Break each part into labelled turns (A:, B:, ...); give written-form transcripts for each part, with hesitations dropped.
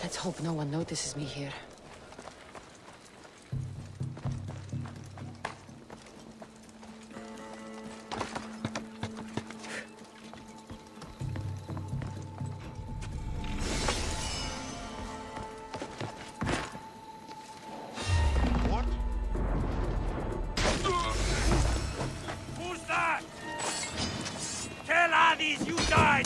A: Let's hope no one notices me here.
B: What? Who's that? Tell Hades you died!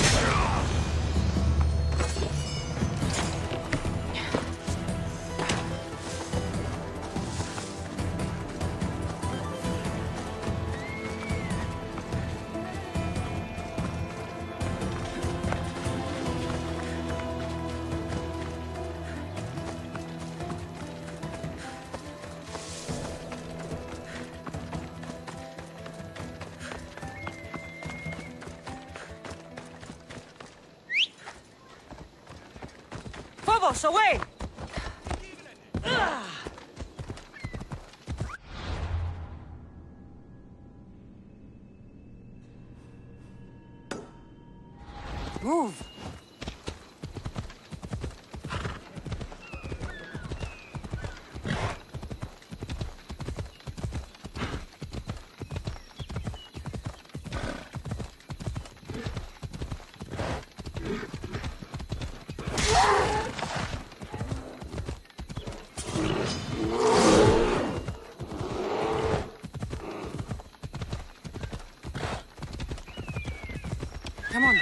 A: Away! Move! Come on.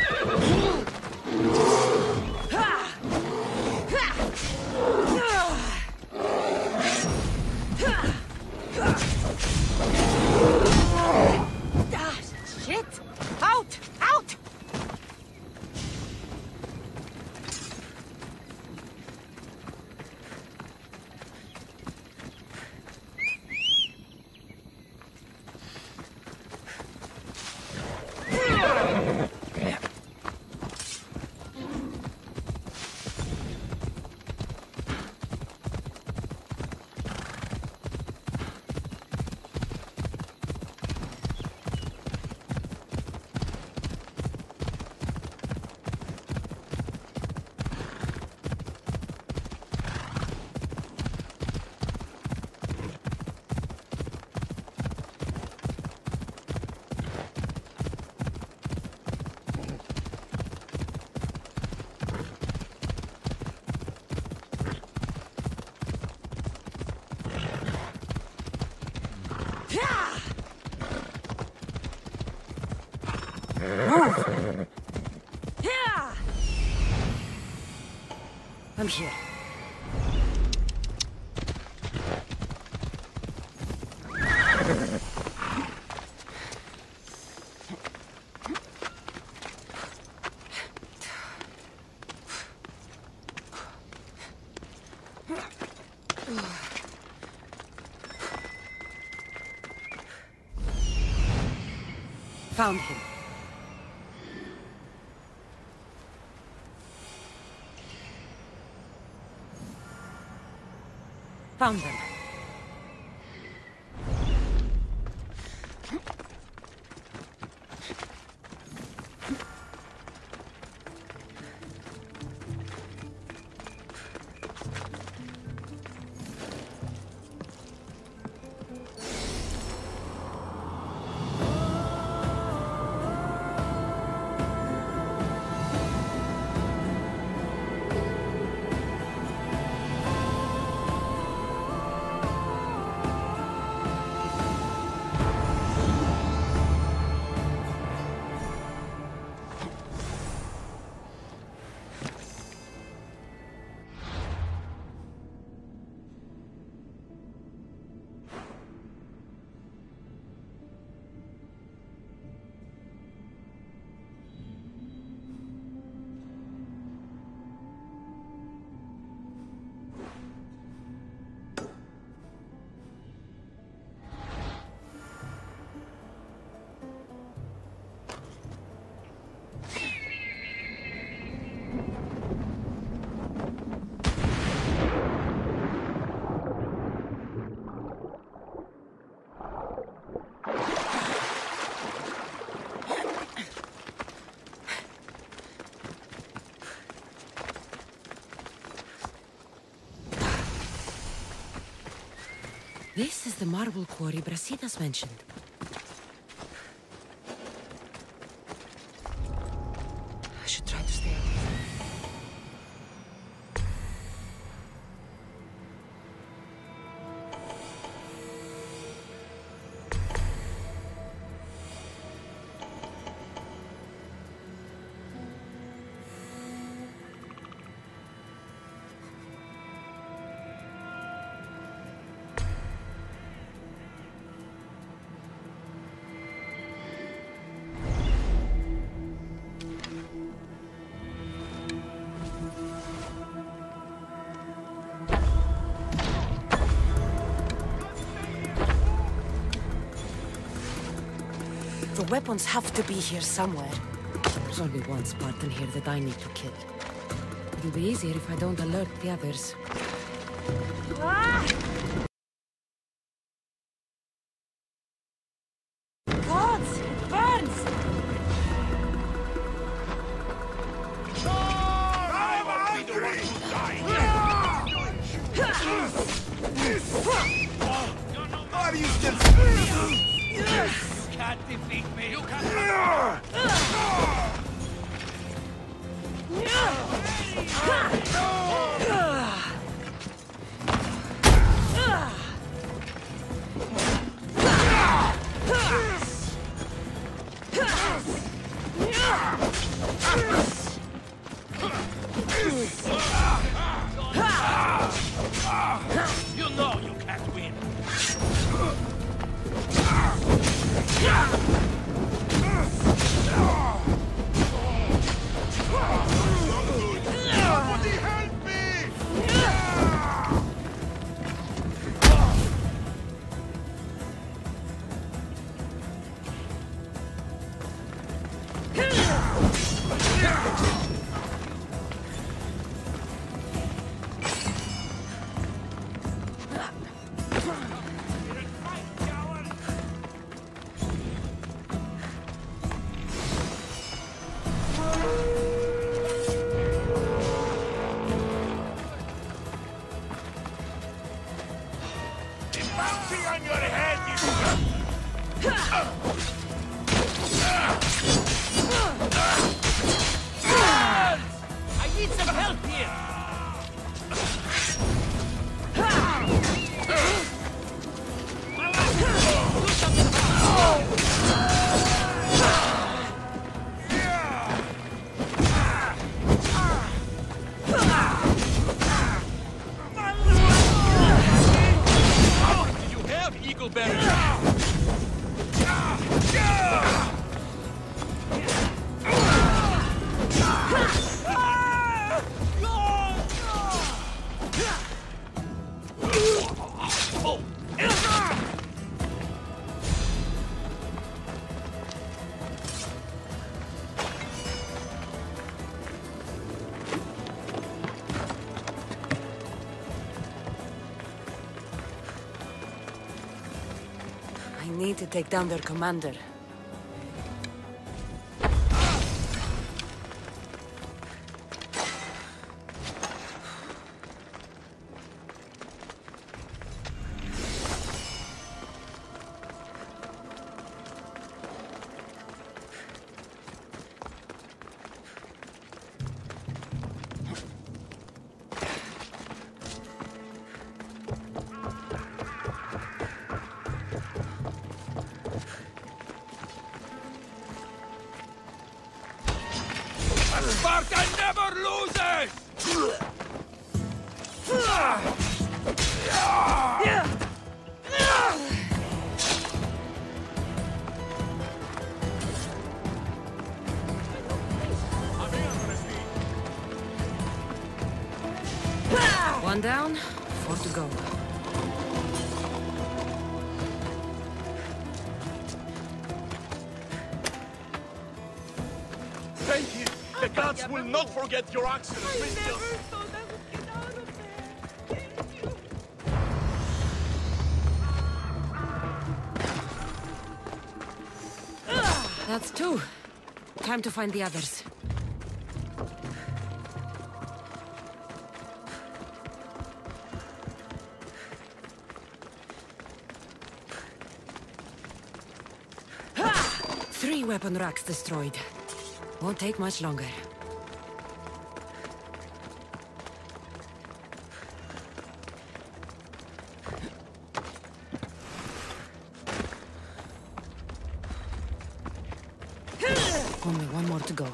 A: Shit! Out! Out! I'm here. Found him. Found them. This is the marble quarry Brasidas mentioned. I should try to stay out. The weapons have to be here somewhere. There's only one Spartan here that I need to kill. It'll be easier if I don't alert the others. Gods! It burns!
B: Why do you still... Can't defeat me. You can't. You know you can't win. Somebody help me! Bounty on your head, you...
A: need to take down their commander.
B: Sparta never loses!
A: One down, 4 to go.
C: Thank you. The gods will not forget your actions, Christian.
A: That's 2. Time to find the others. Three weapon racks destroyed. Won't take much longer. Only one more to go.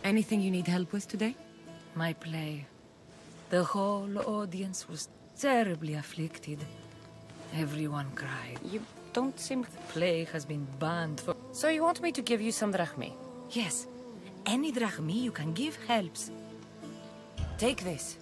A: Anything you need help with today?
D: My play. The whole audience was terribly afflicted. Everyone cried.
A: You don't seem...
D: The play has been banned for...
A: So you want me to give you some drachmi?
D: Yes. Any drachmi you can give helps.
A: Take this.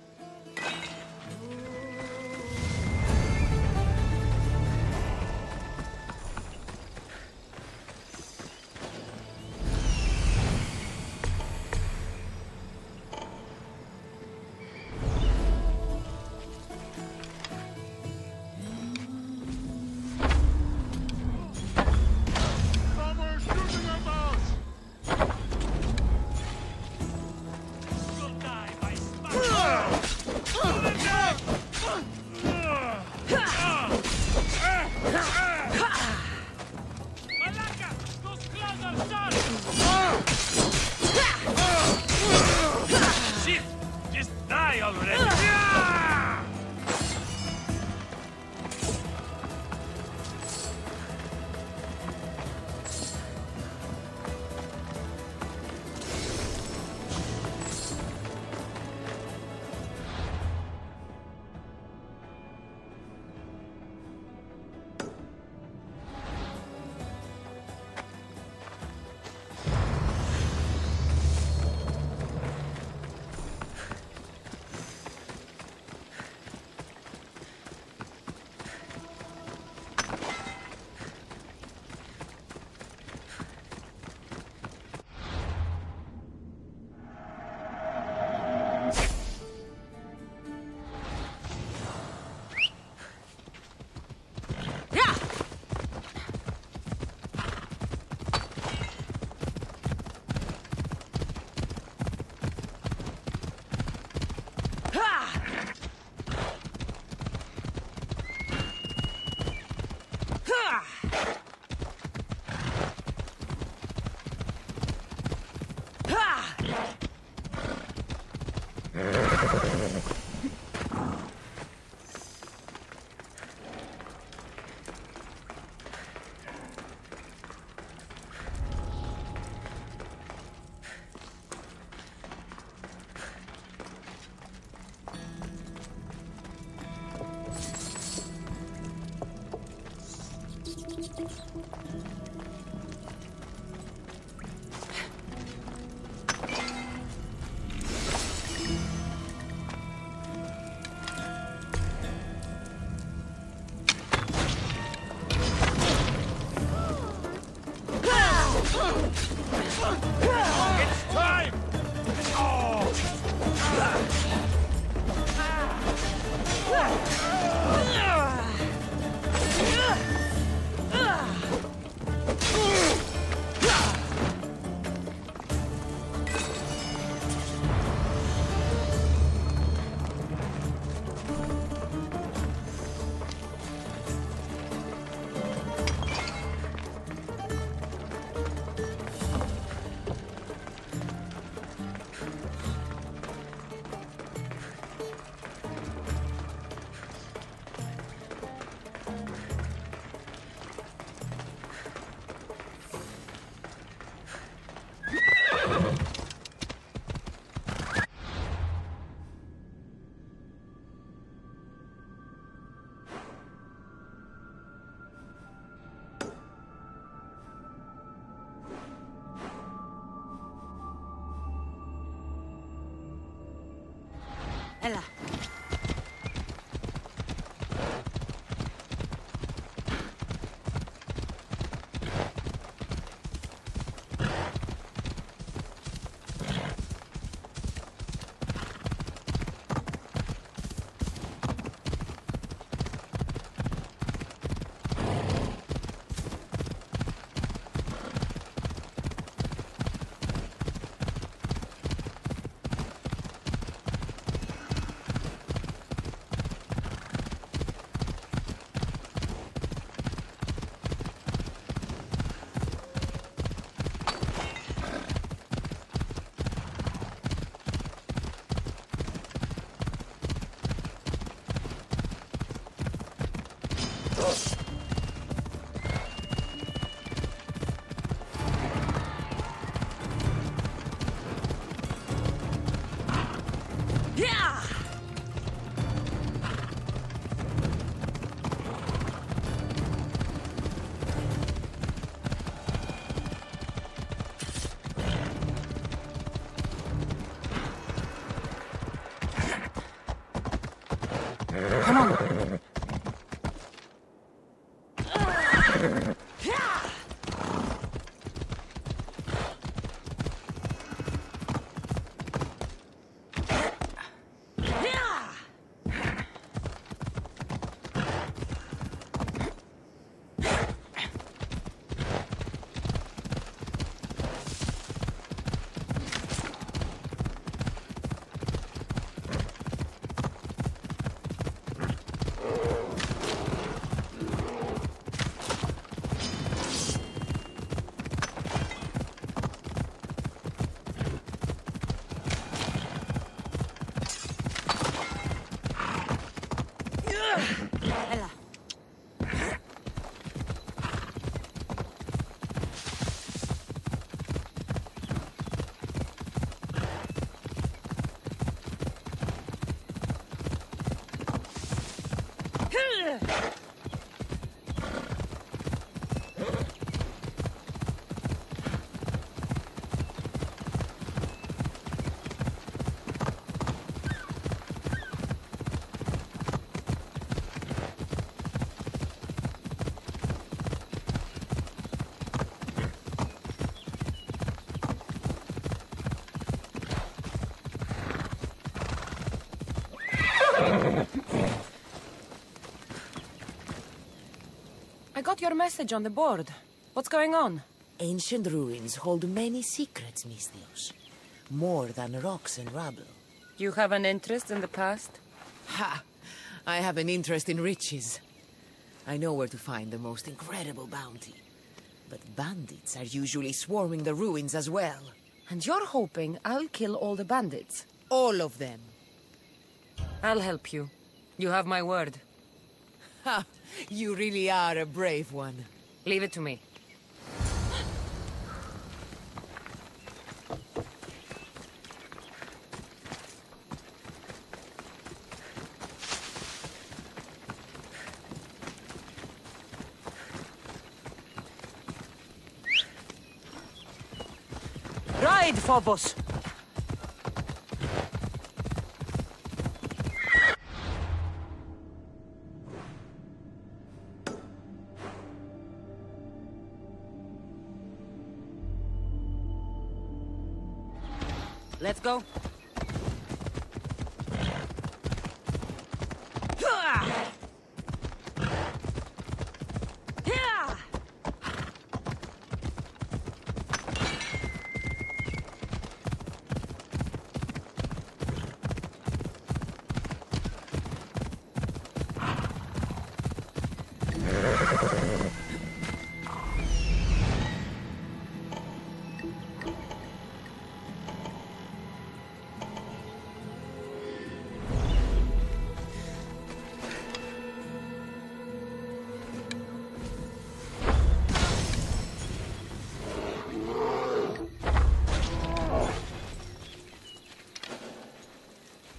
B: Shit! Just die already! It's time!
A: Ella. Come on. I got your message on the board. What's going on?
E: Ancient ruins hold many secrets, Misthios. More than rocks and rubble.
A: You have an interest in the past?
E: Ha! I have an interest in riches. I know where to find the most incredible bounty. But bandits are usually swarming the ruins as well.
A: And you're hoping I'll kill all the bandits?
E: All of them.
A: I'll help you. You have my word.
E: Ha! You really are a brave one.
A: Leave it to me.
D: Ride, Phobos!
A: Let's go.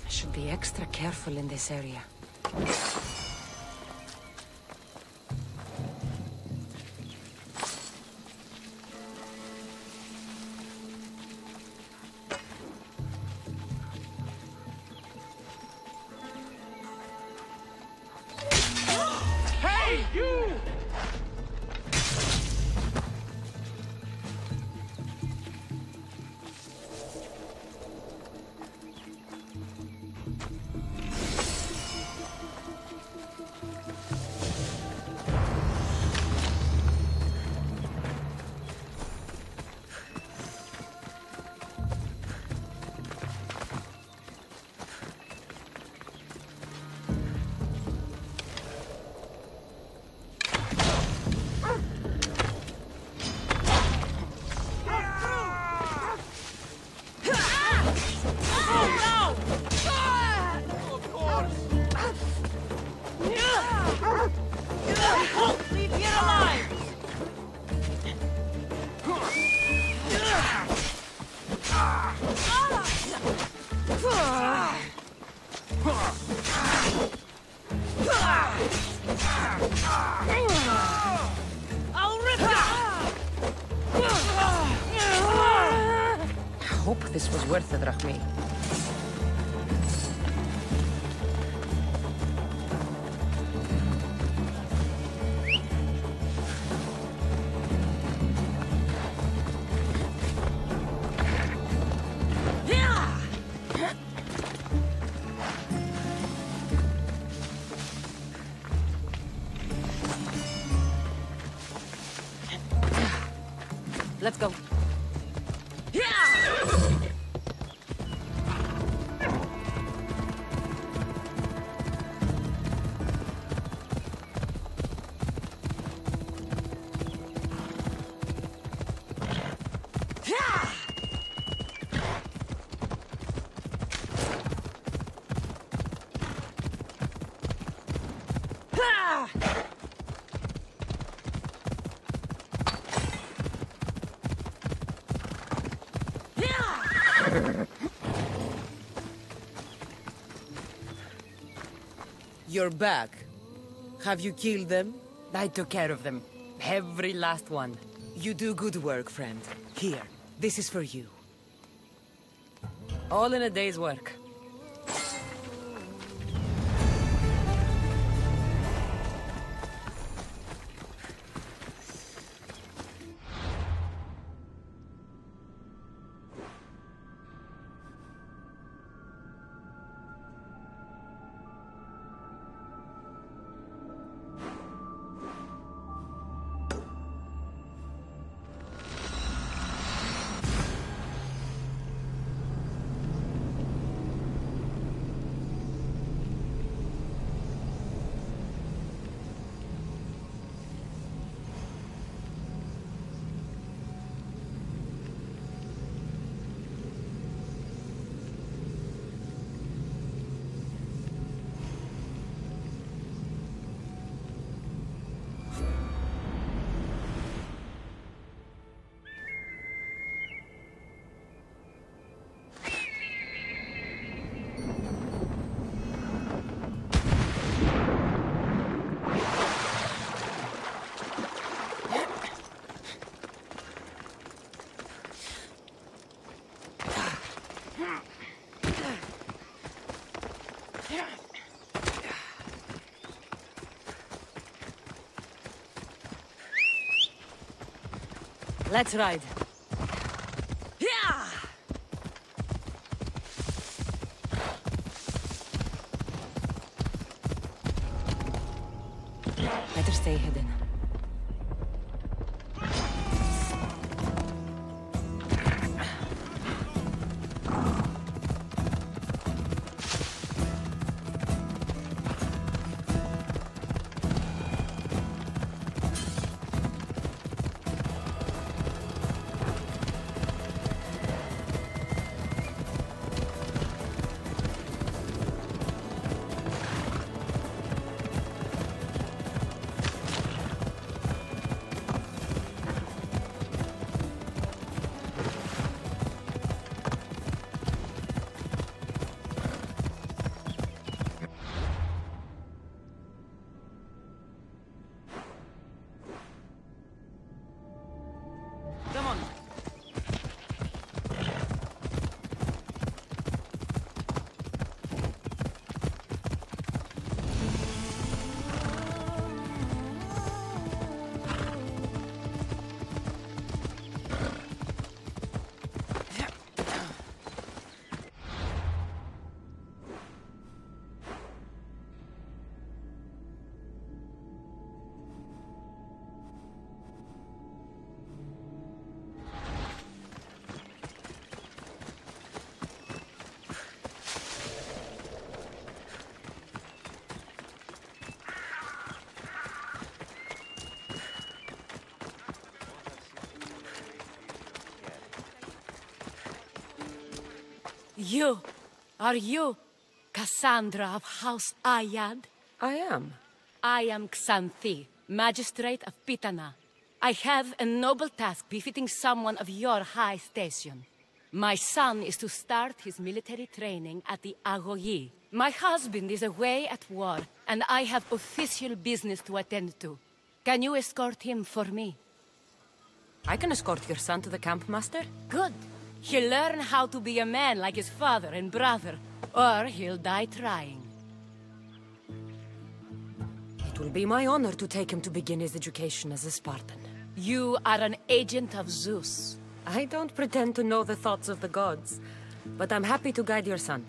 A: Should be extra careful in this area.
B: Hey, you!
D: Leave here alive! I'll rip you!
A: I hope this was worth it, Rahmi. Let's go.
E: You're back. Have you killed them?
A: I took care of them. Every last one.
E: You do good work, friend. Here, this is for you.
A: All in a day's work. Let's ride. Better stay hidden. Come on. Are you Cassandra of House Ayad?
F: I am.
A: I am Xanthi, Magistrate of Pitana. I have a noble task befitting someone of your high station. My son is to start his military training at the Agoyi. My husband is away at war, and I have official business to attend to. Can you escort him for me?
F: I can escort your son to the camp, Master.
A: Good. He'll learn how to be a man like his father and brother, or he'll die trying.
F: It will be my honor to take him to begin his education as a Spartan.
A: You are an agent of Zeus.
F: I don't pretend to know the thoughts of the gods, but I'm happy to guide your son.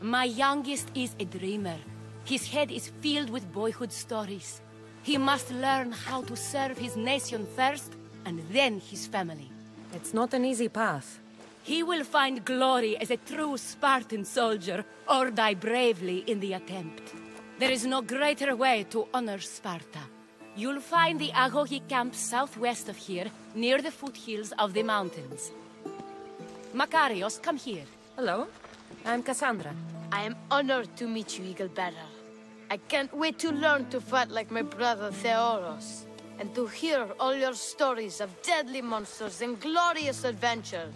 A: My youngest is a dreamer. His head is filled with boyhood stories. He must learn how to serve his nation first, and then his family.
F: It's not an easy path.
A: He will find glory as a true Spartan soldier, or die bravely in the attempt. There is no greater way to honor Sparta. You'll find the Agogi camp southwest of here, near the foothills of the mountains. Makarios, come here.
F: Hello, I'm Cassandra.
G: I am honored to meet you, Eagle Bearer. I can't wait to learn to fight like my brother Theoros, and to hear all your stories of deadly monsters and glorious adventures.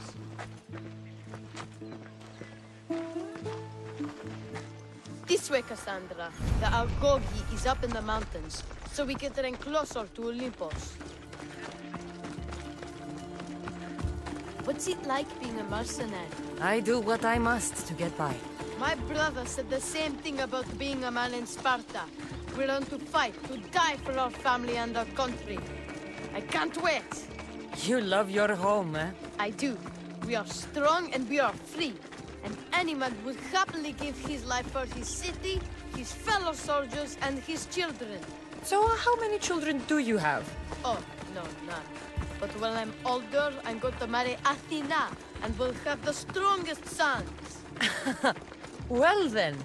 G: This way, Cassandra. The Agogi is up in the mountains, so we can train closer to Olympus. What's it like being a mercenary?
F: I do what I must to get by.
G: My brother said the same thing about being a man in Sparta. We learn to fight, to die for our family and our country. I can't wait.
F: You love your home, eh?
G: I do. We are strong and we are free. And any man would happily give his life for his city, his fellow soldiers, and his children.
F: So how many children do you have?
G: Oh, no, none. But when I'm older, I'm going to marry Athena, and we'll have the strongest sons.
F: Well then.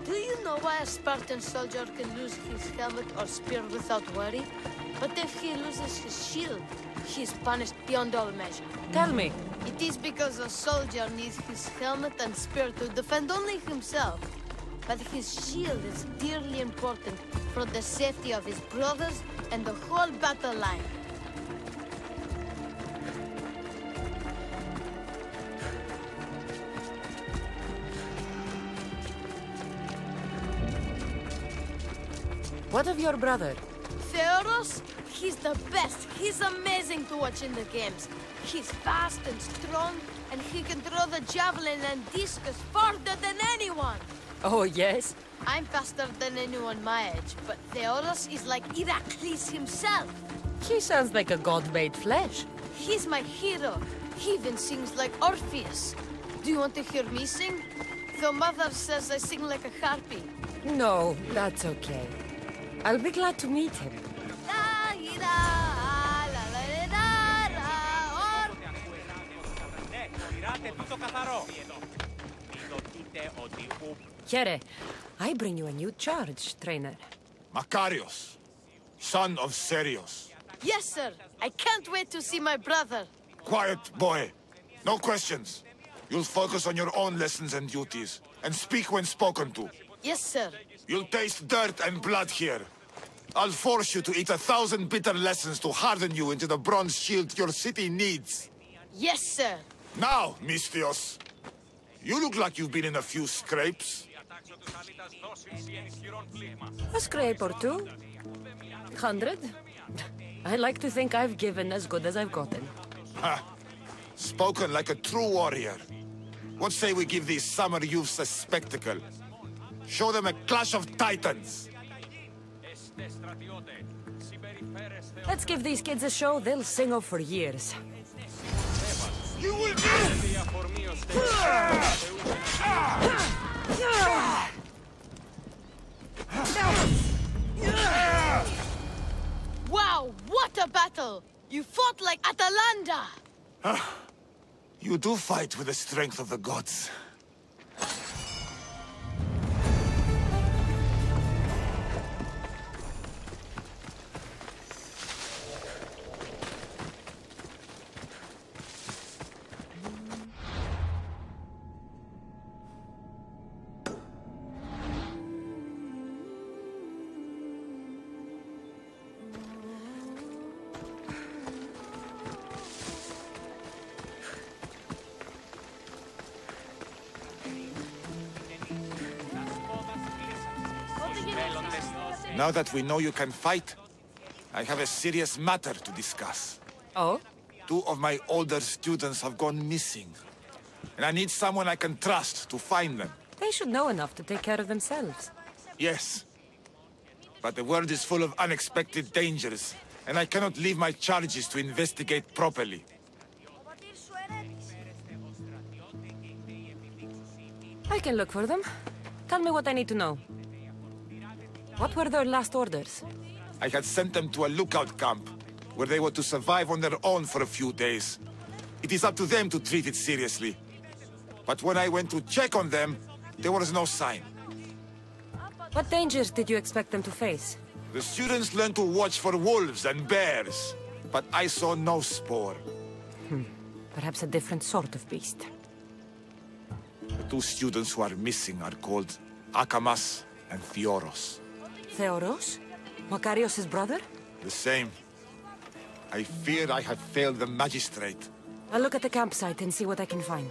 G: Do you know why a Spartan soldier can lose his helmet or spear without worry? But if he loses his shield, he is punished beyond all measure.
F: Tell me.
G: It is because a soldier needs his helmet and spear to defend only himself. But his shield is dearly important for the safety of his brothers and the whole battle line.
F: What of your brother?
G: Theoros? He's the best. He's amazing to watch in the games. He's fast and strong, and he can throw the javelin and discus farther than anyone.
F: Oh yes?
G: I'm faster than anyone my age, but Theodos is like Heracles himself.
F: He sounds like a god made flesh.
G: He's my hero. He even sings like Orpheus. Do you want to hear me sing? Though mother says I sing like a harpy.
F: No, that's okay. I'll be glad to meet him. Here, I bring you a new charge, trainer.
C: Makarios, son of Serios.
G: Yes, sir. I can't wait to see my brother.
C: Quiet, boy. No questions. You'll focus on your own lessons and duties, and speak when spoken to.
G: Yes, sir.
C: You'll taste dirt and blood here. I'll force you to eat 1,000 bitter lessons to harden you into the bronze shield your city needs.
G: Yes, sir.
C: Now, Mistios. You look like you've been in a few scrapes.
F: A scrape or two. 100? I like to think I've given as good as I've gotten.
C: Ha! Spoken like a true warrior. What say we give these summer youths a spectacle? Show them a clash of titans!
F: Let's give these kids a show they'll sing of for years.
C: You will
G: Wow, what a battle! You fought like Atalanta!
C: You do fight with the strength of the gods. Now that we know you can fight, I have a serious matter to discuss.
F: Oh?
C: 2 of my older students have gone missing. And I need someone I can trust to find them.
F: They should know enough to take care of themselves.
C: Yes. But the world is full of unexpected dangers, and I cannot leave my charges to investigate properly.
F: I can look for them. Tell me what I need to know. What were their last orders?
C: I had sent them to a lookout camp, where they were to survive on their own for a few days. It is up to them to treat it seriously. But when I went to check on them, there was no sign.
F: What dangers did you expect them to face?
C: The students learned to watch for wolves and bears, but I saw no spoor.
F: Perhaps a different sort of beast.
C: The 2 students who are missing are called Akamas and Theoros.
F: Theoros? Makarios' brother?
C: The same. I fear I have failed the magistrate.
F: I'll look at the campsite and see what I can find.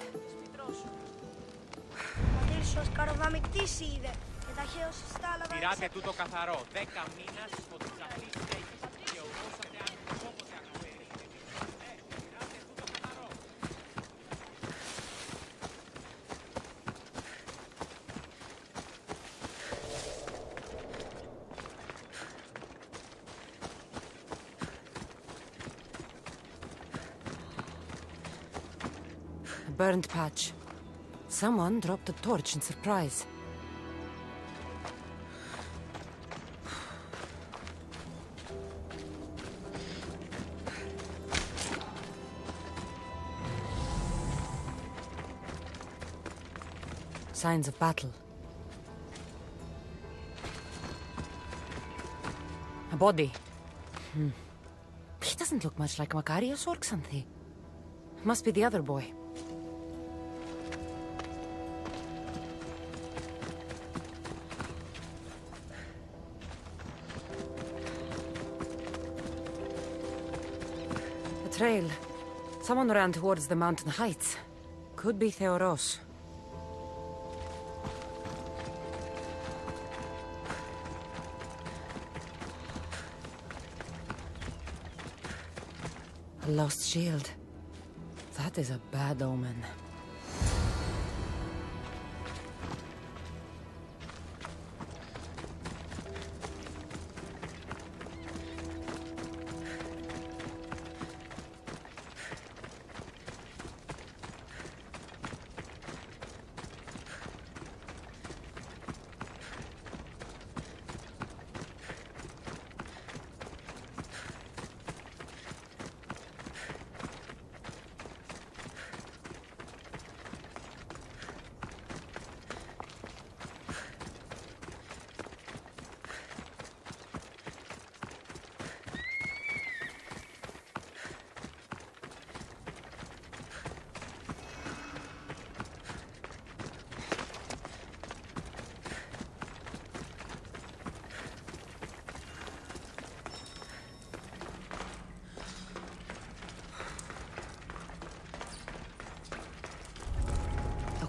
H: Τηράτε τούτο καθαρό. 10 μήνας στο τσαφλί έχεις και ορόσατε αν όποτε αναφέρει. Τηράτε τούτο καθαρό.
F: A burned patch. Someone dropped a torch in surprise. Signs of battle. A body. He doesn't look much like Makarios or Xanthi. Must be the other boy. A trail. Someone ran towards the mountain heights. Could be Theoros. A lost shield. That is a bad omen.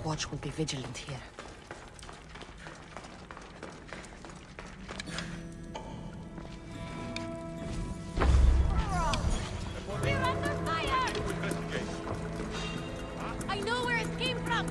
F: watch will be vigilant here.
A: We're under fire! I know where it came from!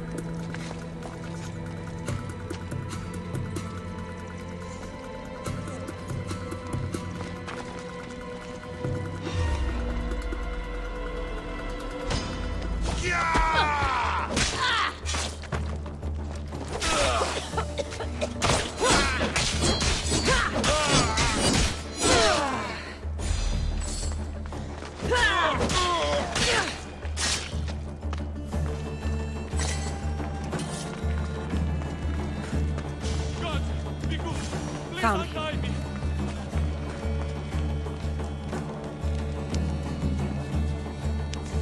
F: Found him.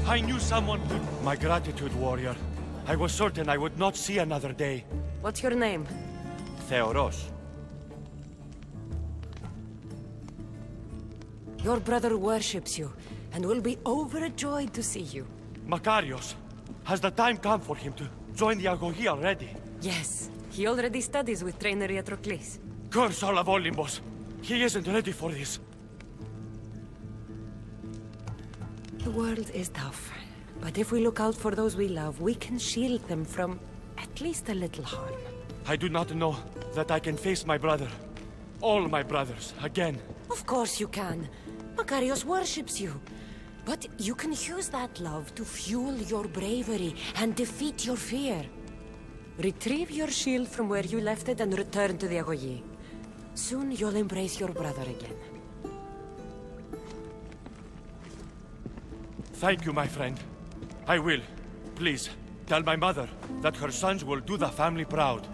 I: I knew someone. My gratitude, warrior. I was certain I would not see another day.
F: What's your name?
I: Theoros.
F: Your brother worships you, and will be overjoyed to see you.
I: Makarios. Has the time come for him to join the Agogi already?
F: Yes, he already studies with trainer Iatrocles.
I: Curse all of Olympus. He isn't ready for this.
F: The world is tough, but if we look out for those we love, we can shield them from at least a little harm.
I: I do not know that I can face my brother. All my brothers, again.
F: Of course you can. Makarios worships you. But you can use that love to fuel your bravery and defeat your fear. Retrieve your shield from where you left it and return to the Agogi. Soon you'll embrace your brother again.
I: Thank you, my friend. I will. Please, tell my mother that her sons will do the family proud.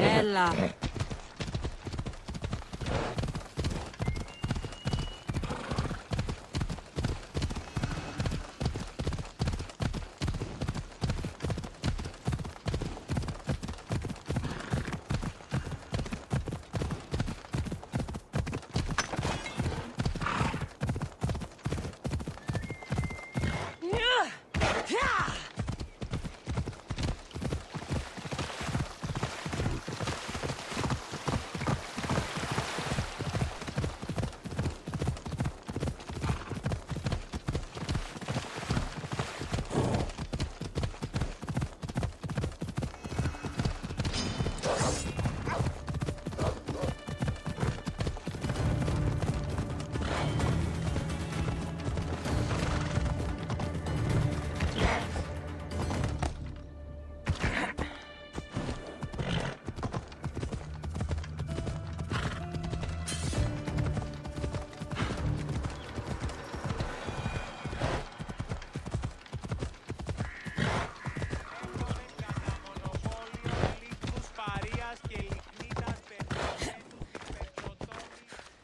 F: Ella.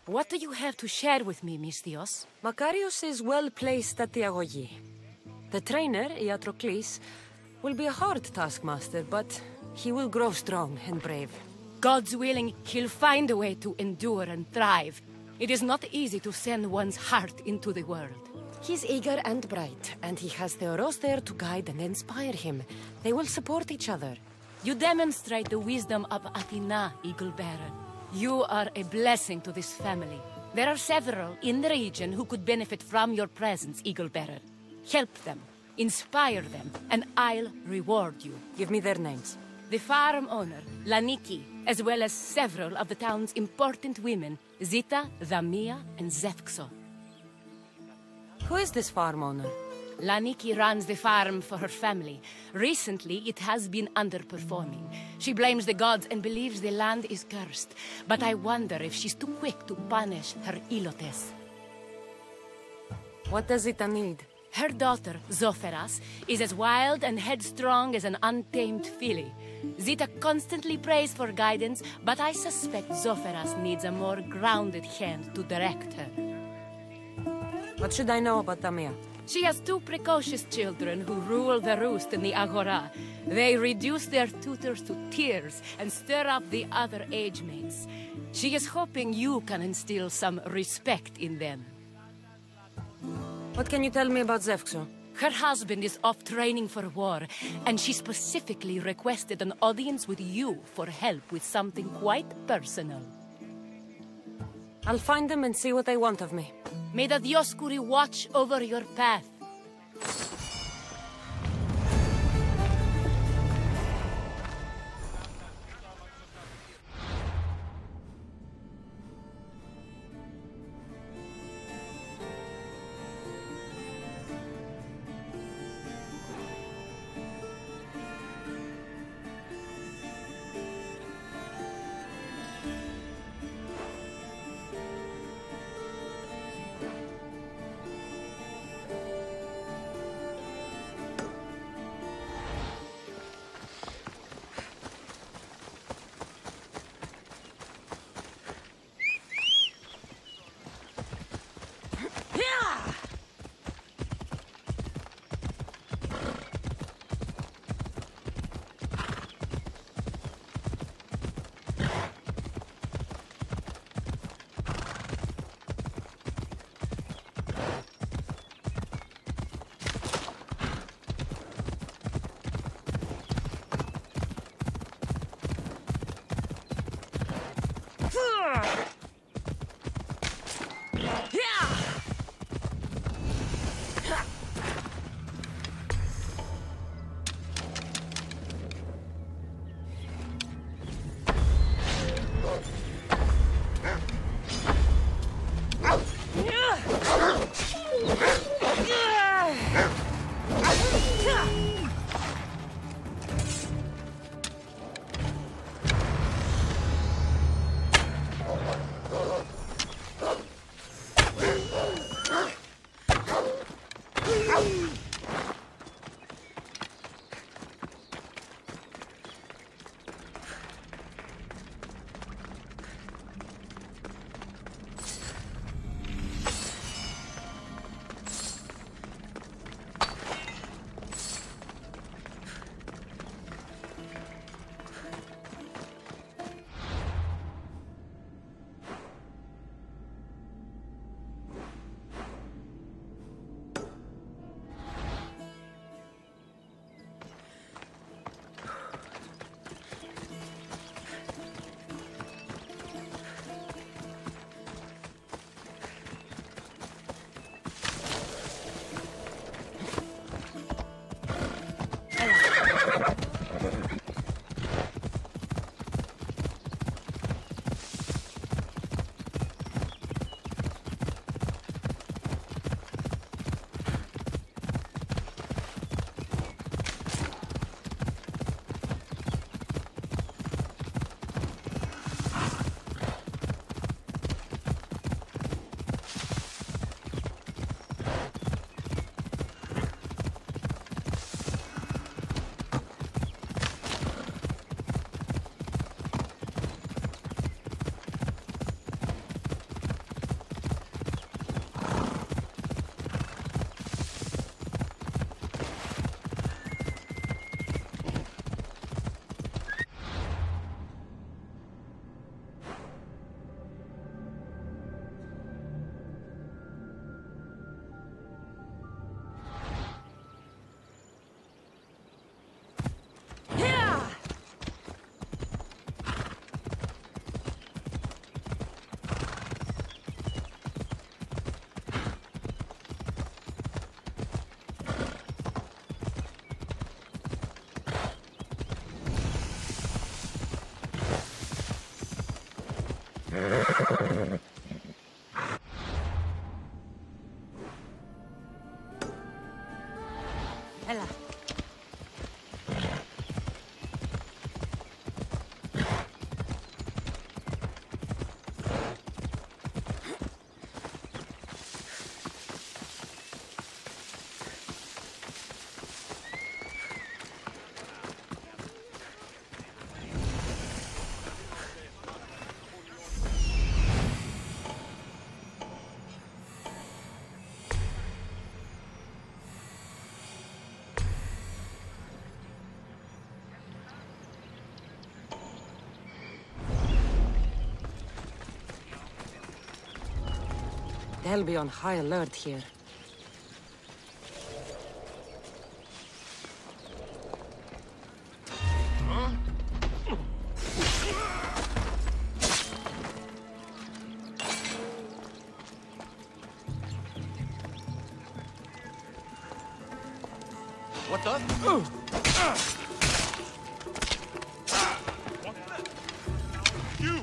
A: What do you have to share with me, Misthios?
F: Makarios is well placed at the Agogi. The trainer, Iatrocles, will be a hard taskmaster, but he will grow strong and brave.
A: God's willing, he'll find a way to endure and thrive. It is not easy to send one's heart into the world.
F: He's eager and bright, and he has Theoros there to guide and inspire him. They will support each other.
A: You demonstrate the wisdom of Athena, Eagle Bearer. You are a blessing to this family. There are several in the region who could benefit from your presence, Eagle Bearer. Help them, inspire them, and I'll reward you.
F: Give me their names.
A: The farm owner, Laniki, as well as several of the town's important women, Zita, Dhamia, and Zefxo.
F: Who is this farm owner?
A: Laniki runs the farm for her family. Recently, it has been underperforming. She blames the gods and believes the land is cursed. But I wonder if she's too quick to punish her ilotes.
F: What does Zita need?
A: Her daughter, Zoferas, is as wild and headstrong as an untamed filly. Zita constantly prays for guidance, but I suspect Zoferas needs a more grounded hand to direct her.
F: What should I know about Tamia?
A: She has two precocious children who rule the roost in the Agora. They reduce their tutors to tears and stir up the other age mates. She is hoping you can instill some respect in them.
F: What can you tell me about Zevkso?
A: Her husband is off training for war, and she specifically requested an audience with you for help with something quite personal.
F: I'll find them and see what they want of me.
A: May the Dioscuri watch over your path.
F: Ella. They'll be on high alert here.
B: What the? You!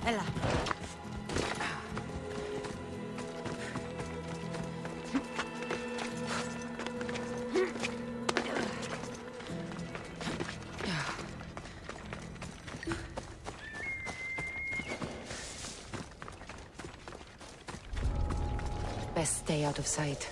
F: Ella. Best stay out of sight.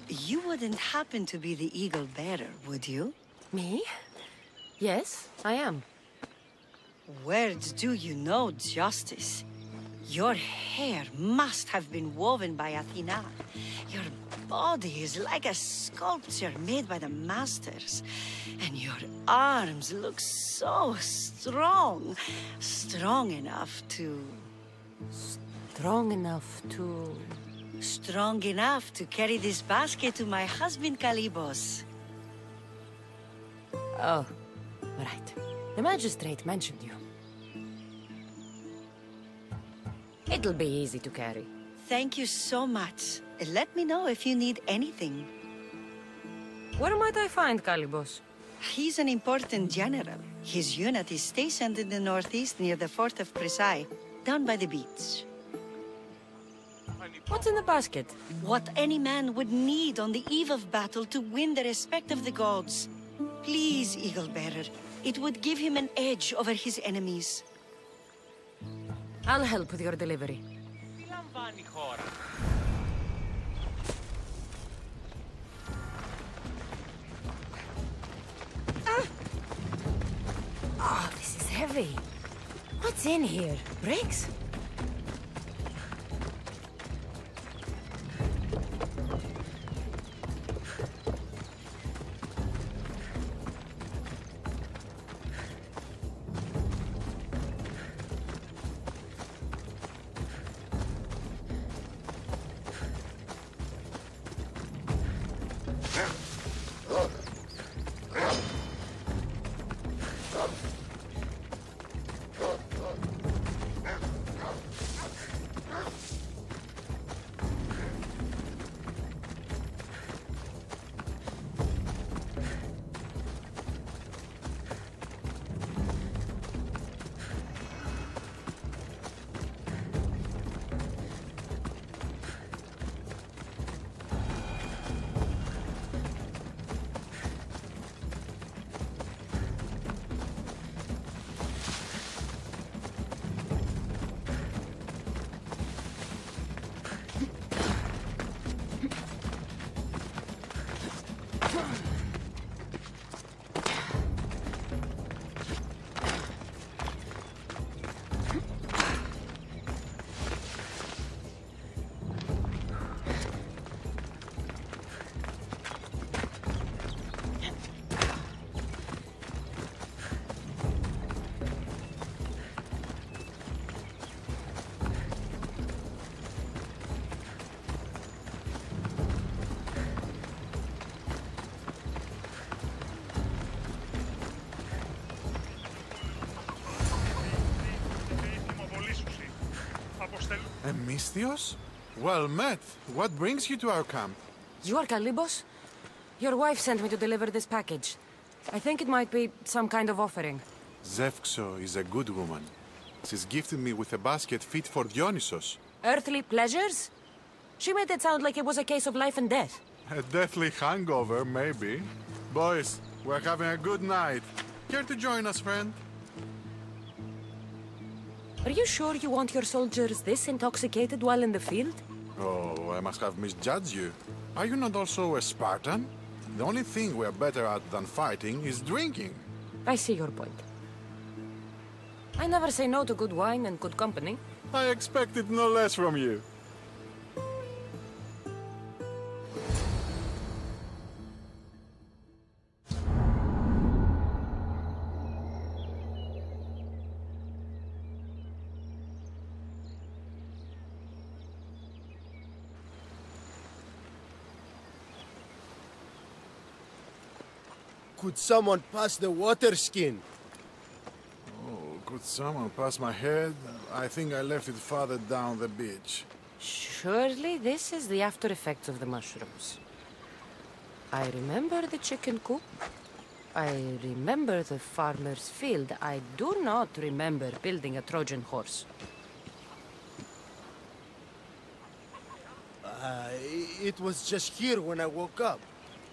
J: You wouldn't happen to be the eagle bearer, would you?
F: Me? Yes, I am.
J: Words do you know, Justice? Your hair must have been woven by Athena. Your body is like a sculpture made by the masters. And your arms look so strong. Strong enough to...
F: Strong enough to...
J: Strong enough to carry this basket to my husband, Kalibos.
F: Oh, right. The magistrate mentioned you. It'll be easy to carry.
J: Thank you so much. Let me know if you need anything.
F: Where might I find Kalibos?
J: He's an important general. His unit is stationed in the northeast near the fort of Presai, down by the beach.
F: What's in the basket?
J: What any man would need on the eve of battle to win the respect of the gods. Please, Eagle Bearer. It would give him an edge over his enemies.
F: I'll help with your delivery. Oh, this is heavy. What's in here? Bricks?
K: Misthios? Well met. What brings you to our camp?
F: You are Kalibos? Your wife sent me to deliver this package. I think it might be some kind of offering.
K: Zevxo is a good woman. She's gifted me with a basket fit for Dionysos.
F: Earthly pleasures? She made it sound like it was a case of life and death.
K: A deathly hangover, maybe. Boys, we're having a good night. Care to join us, friend?
F: Are you sure you want your soldiers this intoxicated while in the field?
K: Oh, I must have misjudged you. Are you not also a Spartan? The only thing we're better at than fighting is drinking.
F: I see your point. I never say no to good wine and good company.
K: I expected no less from you.
L: Could someone pass the water skin?
K: Oh, could someone pass my head? I think I left it farther down the beach.
F: Surely this is the after effects of the mushrooms. I remember the chicken coop. I remember the farmer's field. I do not remember building a Trojan horse.
L: It was just here when I woke up.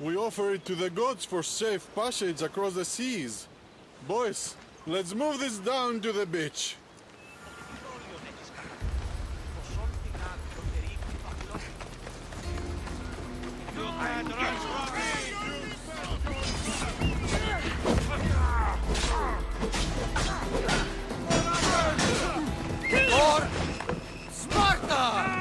K: We offer it to the gods for safe passage across the seas. Boys, let's move this down to the beach.
L: For Sparta!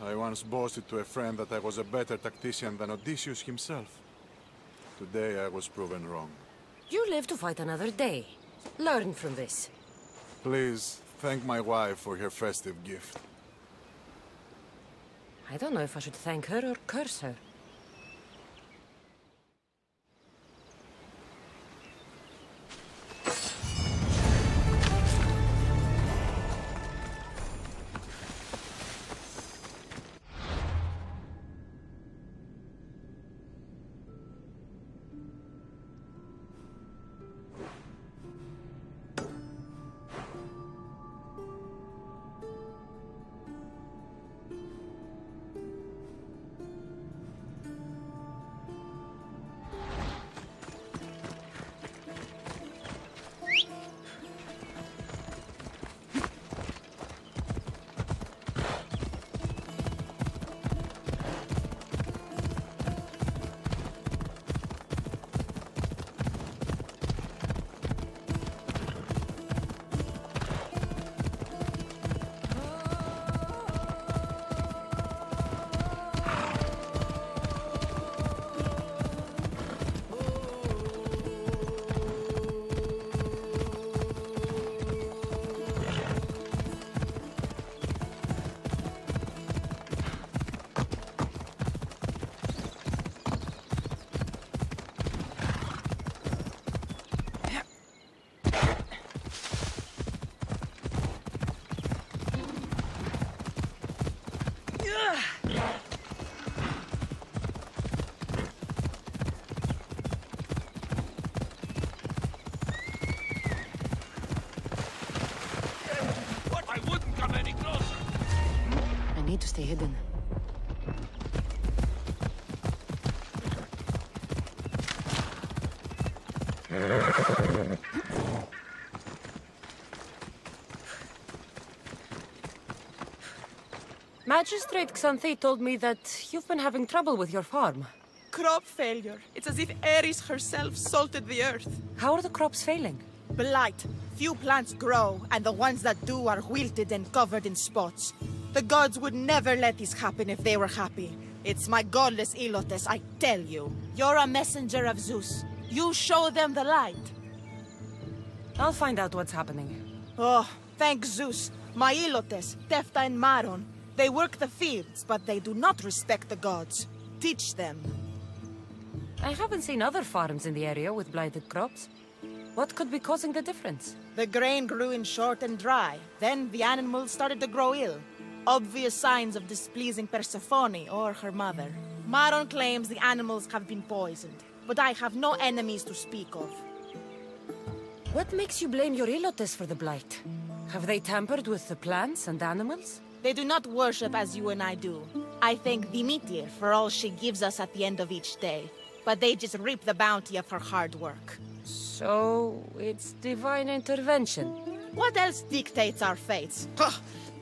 K: I once boasted to a friend that I was a better tactician than Odysseus himself. Today I was proven wrong.
F: You live to fight another day. Learn from this.
K: Please, thank my wife for her festive gift.
F: I don't know if I should thank her or curse her. To stay hidden. Magistrate Xanthi told me that you've been having trouble with your farm.
M: Crop failure. It's as if Ares herself salted the earth.
F: How are the crops failing?
M: Blight. Few plants grow, and the ones that do are wilted and covered in spots. The gods would never let this happen if they were happy. It's my godless Ilotes, I tell you. You're a messenger of Zeus. You show them the light.
F: I'll find out what's happening.
M: Oh, thank Zeus. My Ilotes, Tefta and Maron. They work the fields, but they do not respect the gods. Teach them.
F: I haven't seen other farms in the area with blighted crops. What could be causing the difference?
M: The grain grew in short and dry. Then the animals started to grow ill. Obvious signs of displeasing Persephone or her mother. Maron claims the animals have been poisoned, but I have no enemies to speak of.
F: What makes you blame your Ilotes for the blight? Have they tampered with the plants and animals?
M: They do not worship as you and I do. I thank Dimitir for all she gives us at the end of each day, but they just reap the bounty of her hard work.
F: So, it's divine intervention.
M: What else dictates our fates? Ugh,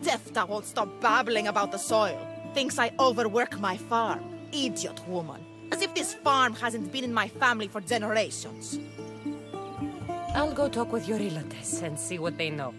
M: Defta won't stop babbling about the soil. Thinks I overwork my farm. Idiot woman. As if this farm hasn't been in my family for generations.
F: I'll go talk with your Ilotes and see what they know.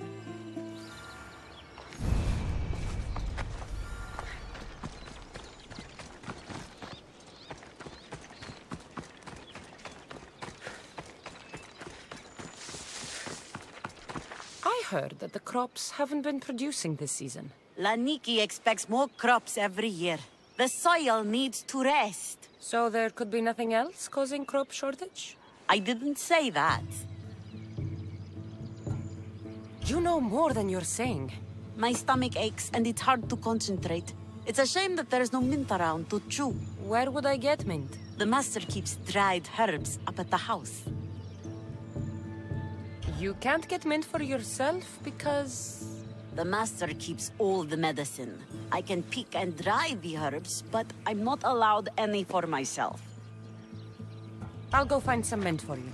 F: I heard that the crops haven't been producing this season.
J: Laniki expects more crops every year. The soil needs to rest.
F: So there could be nothing else causing crop shortage?
J: I didn't say that.
F: You know more than you're saying.
J: My stomach aches and it's hard to concentrate. It's a shame that there's no mint around to chew.
F: Where would I get mint?
J: The master keeps dried herbs up at the house.
F: You can't get mint for yourself because...
J: The master keeps all the medicine. I can pick and dry the herbs, but I'm not allowed any for myself.
F: I'll go find some mint for you.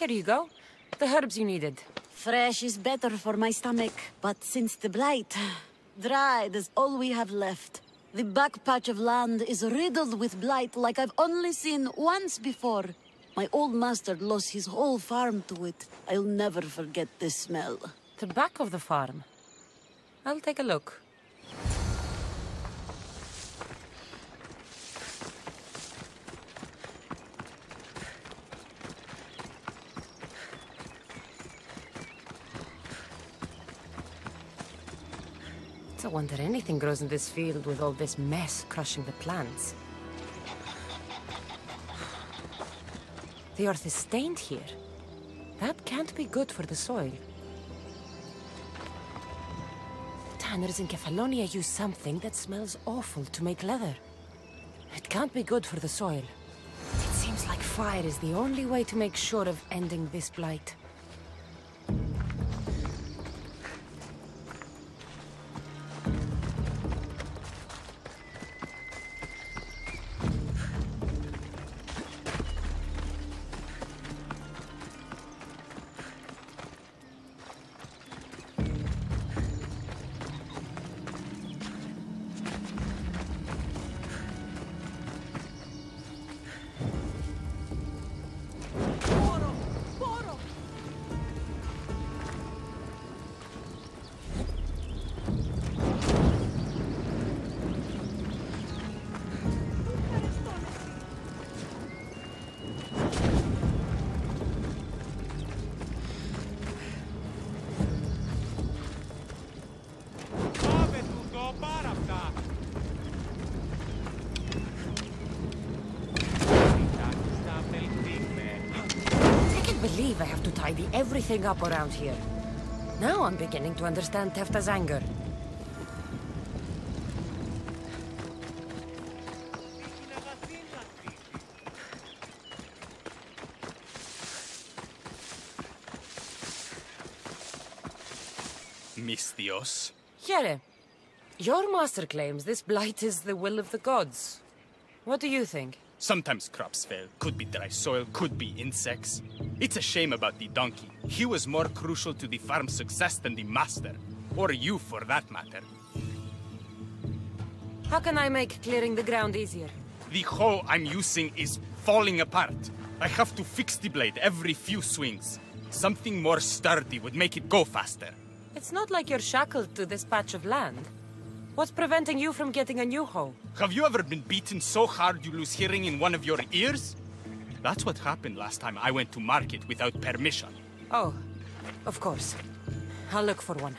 F: Here you go. The herbs you needed.
J: Fresh is better for my stomach, but since the blight, dried is all we have left. The back patch of land is riddled with blight like I've only seen once before. My old master lost his whole farm to it. I'll never forget this smell.
F: The back of the farm? I'll take a look. It's a wonder anything grows in this field with all this mess crushing the plants. The earth is stained here. That can't be good for the soil. Tanners in Kefalonia use something that smells awful to make leather. It can't be good for the soil. It seems like fire is the only way to make sure of ending this blight. I have to tidy everything up around here. Now I'm beginning to understand Tefta's anger.
N: Mis Dios.
F: Here, your master claims this blight is the will of the gods. What do you think?
N: Sometimes crops fail. Could be dry soil, could be insects. It's a shame about the donkey. He was more crucial to the farm's success than the master. Or you, for that matter.
F: How can I make clearing the ground easier?
N: The hoe I'm using is falling apart. I have to fix the blade every few swings. Something more sturdy would make it go faster.
F: It's not like you're shackled to this patch of land. What's preventing you from getting a new hoe?
N: Have you ever been beaten so hard you lose hearing in one of your ears? That's what happened last time I went to market without permission.
F: Oh, of course. I'll look for one.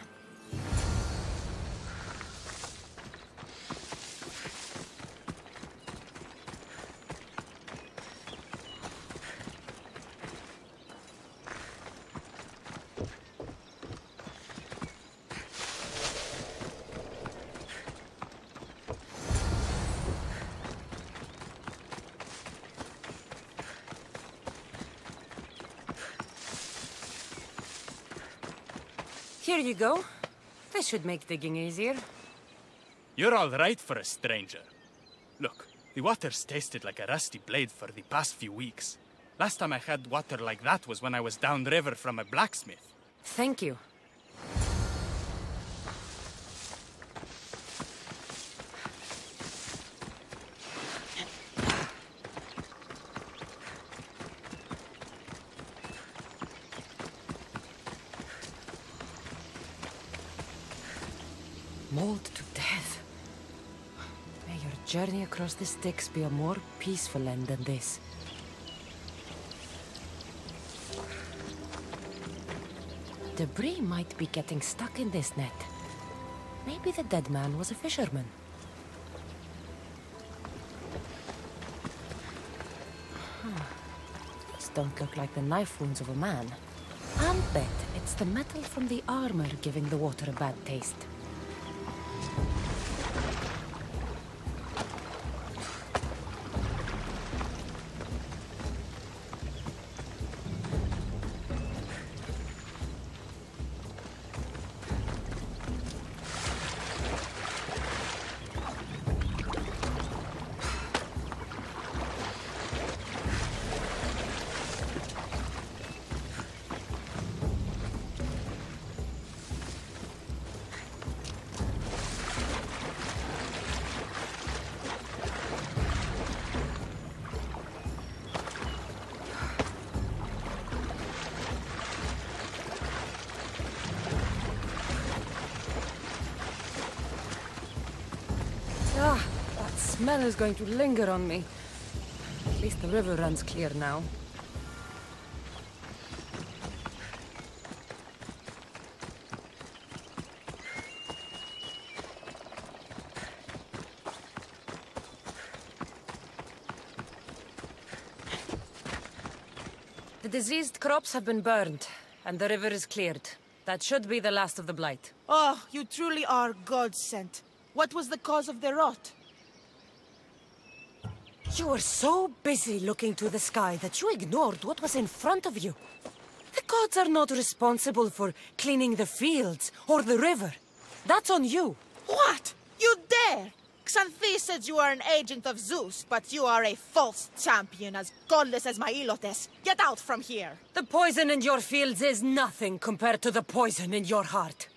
F: Here you go. This should make digging easier.
N: You're all right for a stranger. Look, the water's tasted like a rusty blade for the past few weeks. Last time I had water like that was when I was downriver from a blacksmith.
F: Thank you. Mauled to death. May your journey across the Styx be a more peaceful end than this. Debris might be getting stuck in this net. Maybe the dead man was a fisherman. These don't look like the knife wounds of a man. I'll bet it's the metal from the armor giving the water a bad taste. Ah, that smell is going to linger on me. At least the river runs clear now. The diseased crops have been burned, and the river is cleared. That should be the last of the blight.
M: Oh, you truly are God-sent. What was the cause of the rot?
F: You were so busy looking to the sky that you ignored what was in front of you. The gods are not responsible for cleaning the fields or the river. That's on you.
M: What? You dare? Xanthi said you are an agent of Zeus, but you are a false champion as godless as my Ilotes. Get out from here!
F: The poison in your fields is nothing compared to the poison in your heart.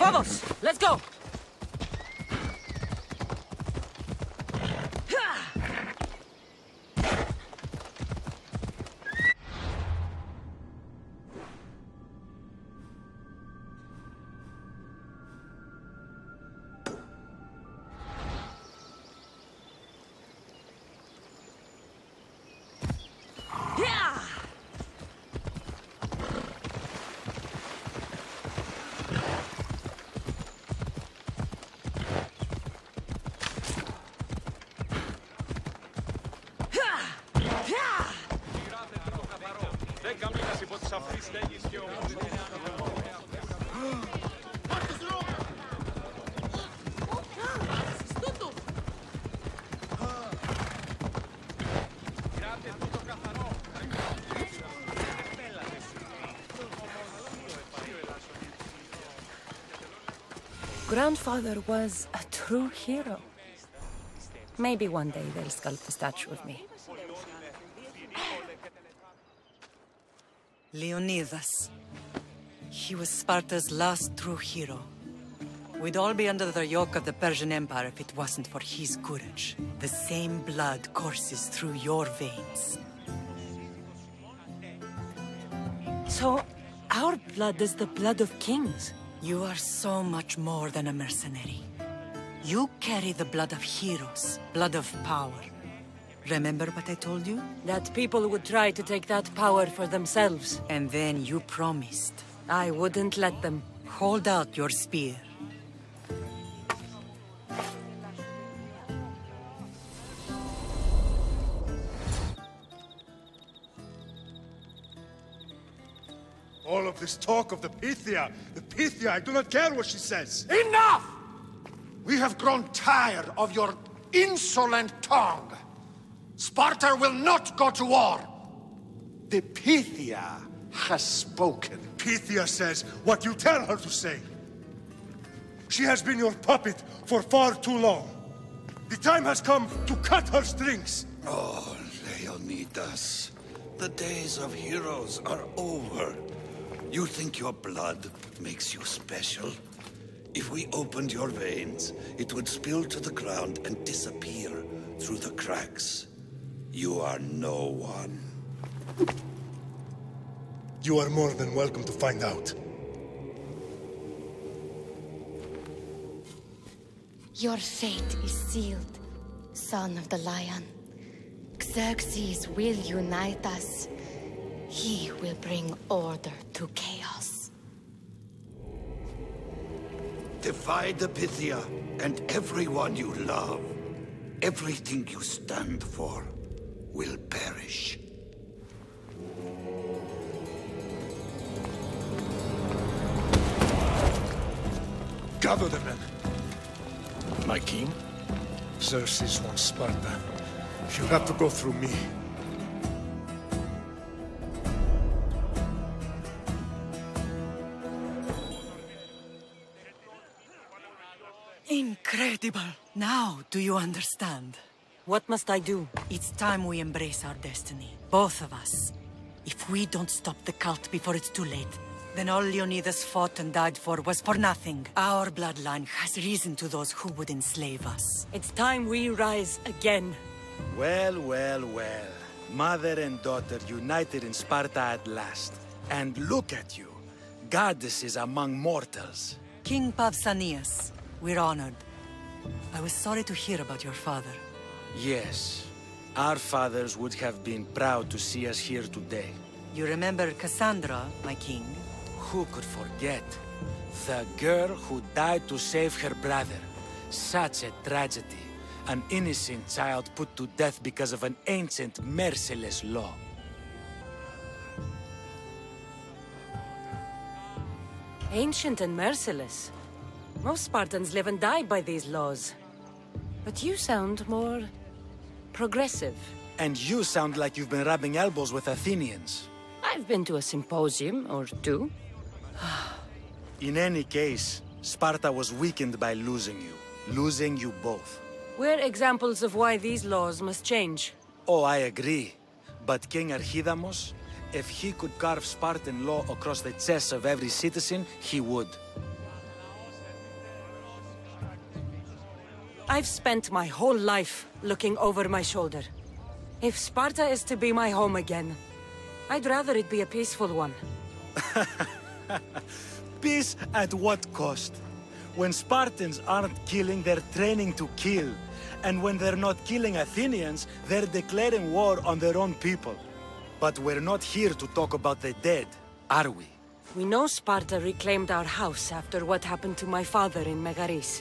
F: Vamos! Let's go! Grandfather was a true hero. Maybe one day they'll sculpt a statue of me.
J: Leonidas. He was Sparta's last true hero. We'd all be under the yoke of the Persian Empire if it wasn't for his courage. The same blood courses through your veins.
F: So, our blood is the blood of kings.
J: You are so much more than a mercenary. You carry the blood of heroes, blood of power. Remember what I told you?
F: That people would try to take that power for themselves.
J: And then you promised.
F: I wouldn't let them.
J: Hold out your spear.
O: All of this talk of the Pythia, I do not care what she says.
P: Enough! We have grown tired of your insolent tongue. Sparta will not go to war. The Pythia has spoken.
O: Pythia says what you tell her to say. She has been your puppet for far too long. The time has come to cut her strings.
B: Oh, Leonidas, the days of heroes are over. You think your blood makes you special? If we opened your veins, it would spill to the ground and disappear through the cracks. You are no one.
O: You are more than welcome to find out.
Q: Your fate is sealed, son of the lion. Xerxes will unite us. He will bring order to chaos.
B: Divide the Pythia and everyone you love. Everything you stand for will perish.
O: Gather the men.
B: My king?
O: Xerxes wants Sparta. She'll have to go through me.
J: Incredible! Now, do you understand?
F: What must I do?
J: It's time we embrace our destiny. Both of us. If we don't stop the cult before it's too late, then all Leonidas fought and died for was for nothing. Our bloodline has risen to those who would enslave us.
F: It's time we rise again.
R: Well, well, well. Mother and daughter united in Sparta at last. And look at you. Goddesses among mortals.
J: King Pausanias, we're honored. I was sorry to hear about your father.
R: Yes. Our fathers would have been proud to see us here today.
J: You remember Cassandra, my king?
R: Who could forget? The girl who died to save her brother. Such a tragedy. An innocent child put to death because of an ancient, merciless law.
F: Ancient and merciless. Most Spartans live and die by these laws. But you sound more progressive.
R: And you sound like you've been rubbing elbows with Athenians.
F: I've been to a symposium or two.
R: In any case, Sparta was weakened by losing you. Losing you both.
F: We're examples of why these laws must change.
R: Oh, I agree. But King Archidamos, if he could carve Spartan law across the chests of every citizen, he would.
F: I've spent my whole life looking over my shoulder. If Sparta is to be my home again, I'd rather it be a peaceful one.
R: Peace at what cost? When Spartans aren't killing, they're training to kill. And when they're not killing Athenians, they're declaring war on their own people. But we're not here to talk about the dead, are we?
F: We know Sparta reclaimed our house after what happened to my father in Megaris.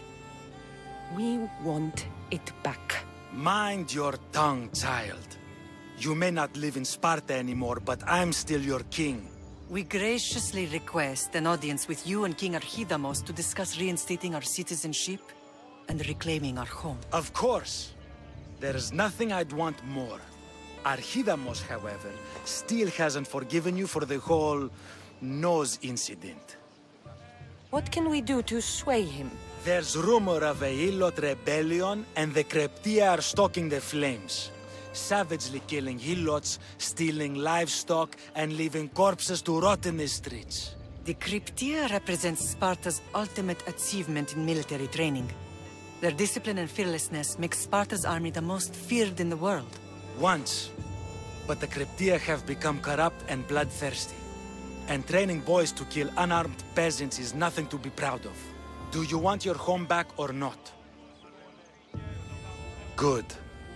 F: We want it back.
R: Mind your tongue, child. You may not live in Sparta anymore, but I'm still your king.
S: We graciously request an audience with you and King Archidamos to discuss reinstating our citizenship and reclaiming our home.
R: Of course. There's nothing I'd want more. Archidamos, however, still hasn't forgiven you for the whole nose incident.
F: What can we do to sway him?
R: There's rumor of a Hilot rebellion, and the Kreptia are stalking the flames. Savagely killing Helots, stealing livestock, and leaving corpses to rot in the streets.
S: The Kryptia represents Sparta's ultimate achievement in military training. Their discipline and fearlessness make Sparta's army the most feared in the world.
R: Once. But the Kryptia have become corrupt and bloodthirsty. And training boys to kill unarmed peasants is nothing to be proud of. Do you want your home back or not? Good.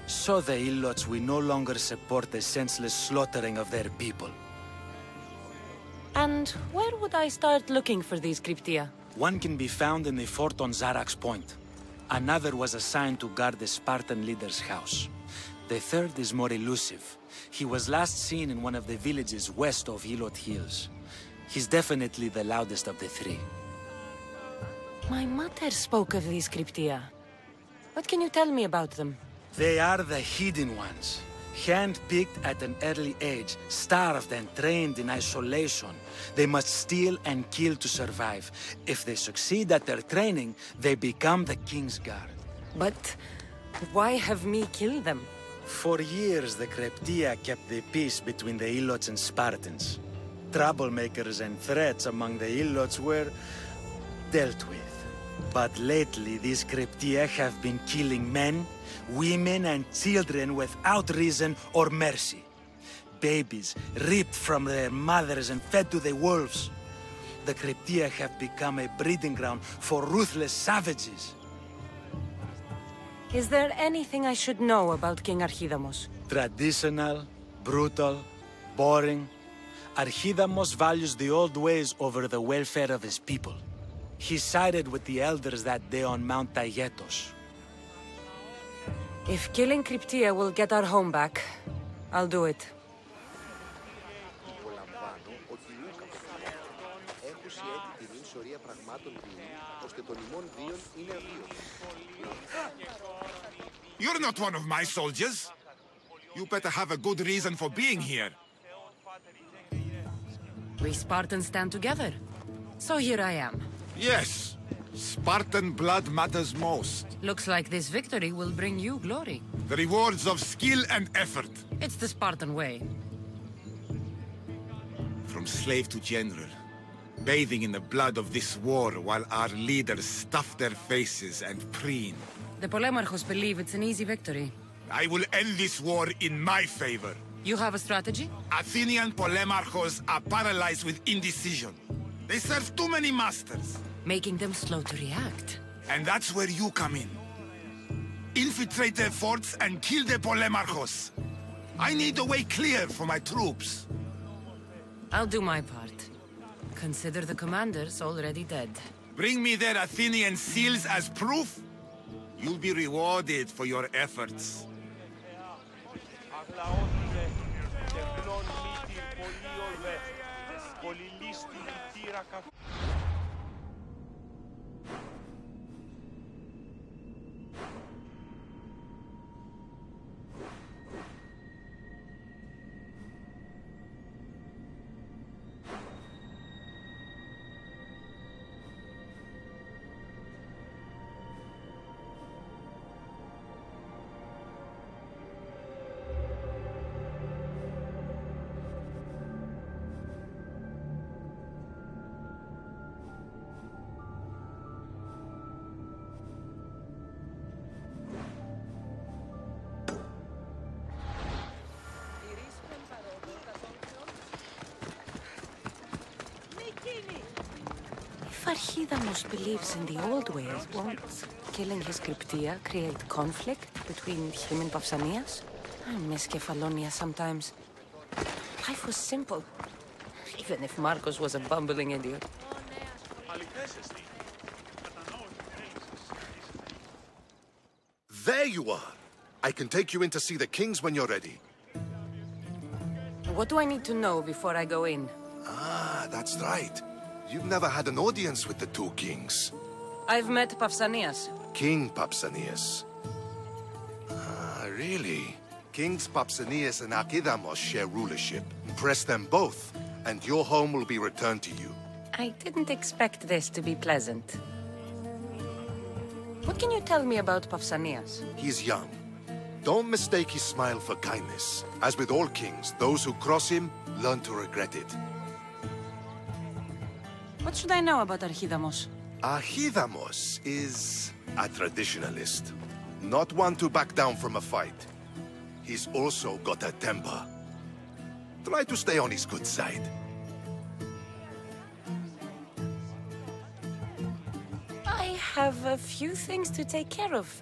R: So the Ilots will no longer support the senseless slaughtering of their people.
F: And where would I start looking for these Kryptia?
R: One can be found in the fort on Zarak's Point. Another was assigned to guard the Spartan leader's house. The third is more elusive. He was last seen in one of the villages west of Hilot Hills. He's definitely the loudest of the three.
F: My mother spoke of these Kryptia. What can you tell me about them?
R: They are the hidden ones. Hand-picked at an early age, starved and trained in isolation. They must steal and kill to survive. If they succeed at their training, they become the King's Guard.
F: But why have me kill them?
R: For years, the Kryptia kept the peace between the Ilots and Spartans. Troublemakers and threats among the Ilots were dealt with. But lately, these Kryptia have been killing men, women, and children without reason or mercy. Babies ripped from their mothers and fed to the wolves. The Kryptia have become a breeding ground for ruthless savages.
F: Is there anything I should know about King Archidamos?
R: Traditional, brutal, boring. Archidamos values the old ways over the welfare of his people. He sided with the elders that day on Mount Taygetos.
F: If killing Kryptia will get our home back, I'll do it.
C: You're not one of my soldiers. You better have a good reason for being here.
F: We Spartans stand together. So here I am.
C: Yes. Spartan blood matters most.
F: Looks like this victory will bring you glory.
C: The rewards of skill and effort.
F: It's the Spartan way.
C: From slave to general. Bathing in the blood of this war while our leaders stuff their faces and preen.
F: The Polemarchos believe it's an easy victory.
C: I will end this war in my favor.
F: You have a strategy?
C: Athenian Polemarchos are paralyzed with indecision. They serve too many masters.
F: Making them slow to react.
C: And that's where you come in. Infiltrate their forts and kill the Polemarchos. I need a way clear for my troops.
F: I'll do my part. Consider the commanders already dead.
C: Bring me their Athenian seals as proof. You'll be rewarded for your efforts.
F: Archidamos believes in the old ways, won't killing his Cryptia create conflict between him and Pausanias? I miss Kefalonia sometimes. Life was simple, even if Marcos was a bumbling idiot.
T: There you are! I can take you in to see the kings when you're ready.
F: What do I need to know before I go in?
T: Ah, that's right. You've never had an audience with the two kings.
F: I've met Pausanias.
T: King Pausanias. Ah, really? Kings Pausanias and Archidamos share rulership. Impress them both, and your home will be returned to you.
F: I didn't expect this to be pleasant. What can you tell me about Pausanias?
T: He's young. Don't mistake his smile for kindness. As with all kings, those who cross him learn to regret it.
F: What should I know about Archidamos?
T: Archidamos is a traditionalist. Not one to back down from a fight. He's also got a temper. Try to stay on his good side.
F: I have a few things to take care of.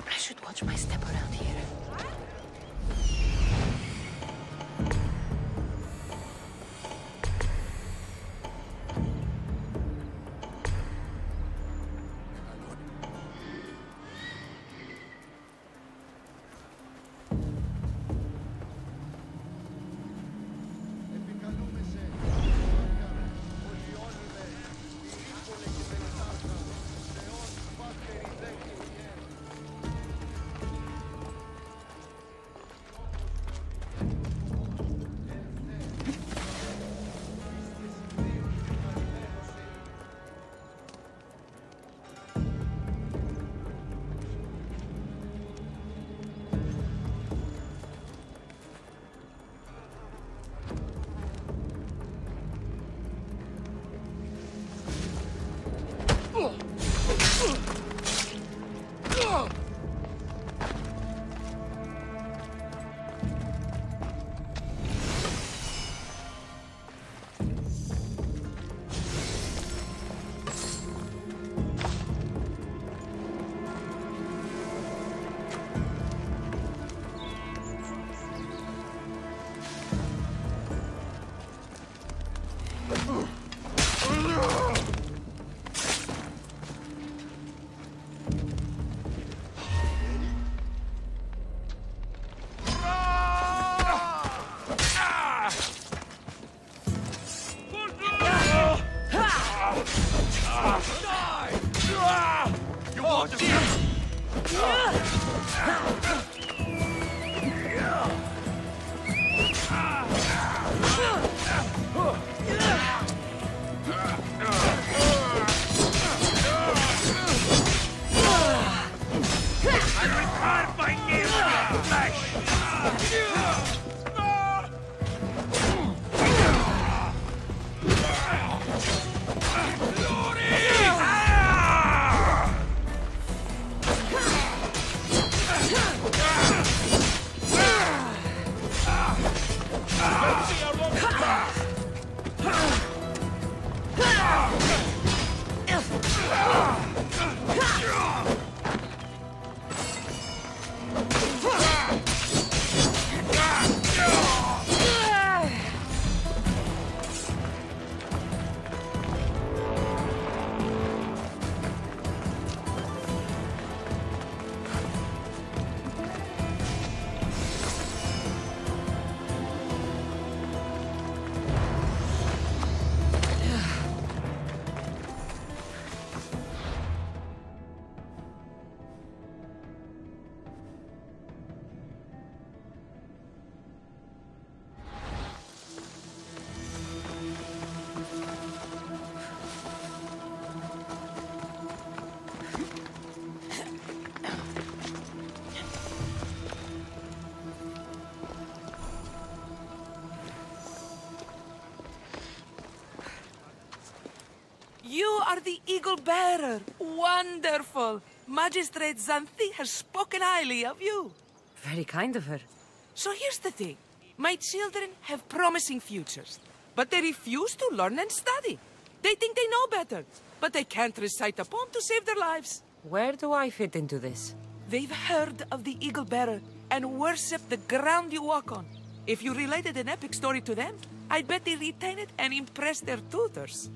F: I should watch my step around here.
U: the Eagle Bearer. Wonderful. Magistrate Xanthi has spoken highly of you.
S: Very kind of her.
U: So here's the thing. My children have promising futures, but they refuse to learn and study. They think they know better, but they can't recite a poem to save their lives.
S: Where do I fit into this?
U: They've heard of the Eagle Bearer and worship the ground you walk on. If you related an epic story to them, I'd bet they retain it and impress their tutors.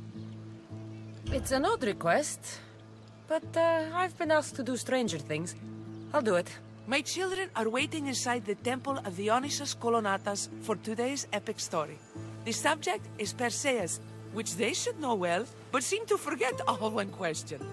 S: It's an odd request, but I've been asked to do stranger things. I'll do it.
U: My children are waiting inside the Temple of Dionysus Kolonatas for today's epic story. The subject is Perseus, which they should know well, but seem to forget all when questioned.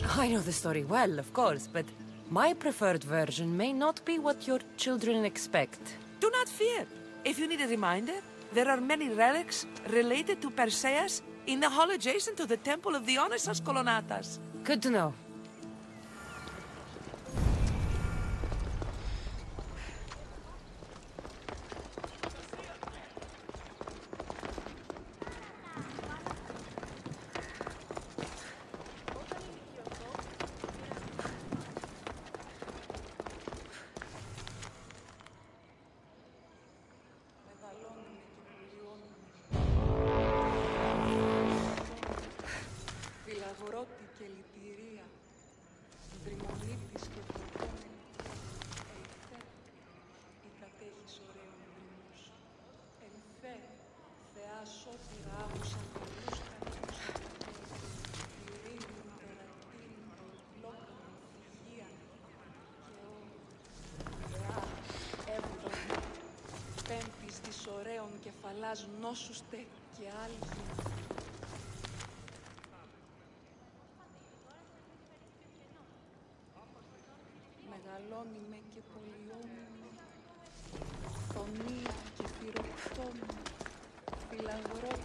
S: I know the story well, of course, but my preferred version may not be what your children expect.
U: Do not fear. If you need a reminder, there are many relics related to Perseus in the hall adjacent to the Temple of Dionysus Kolonatas.
S: Good to know.
U: Κεφαλάς νόσους τε και άλγη. Μεγαλώνει με και πολιόμη, φωνία και πυροκτόμη, φυλαγρότη.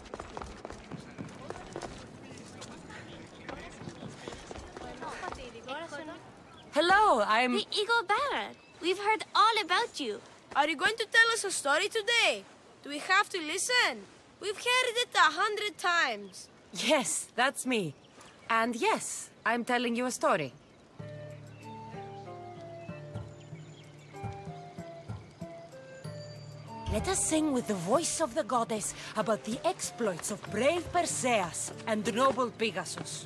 S: Hello, I'm...
V: The Eagle Bearer. We've heard all about you.
G: Are you going to tell us a story today? Do we have to listen? We've heard it 100 times.
S: Yes, that's me. And yes, I'm telling you a story. Let us sing with the voice of the goddess about the exploits of brave Perseus and noble Pegasus.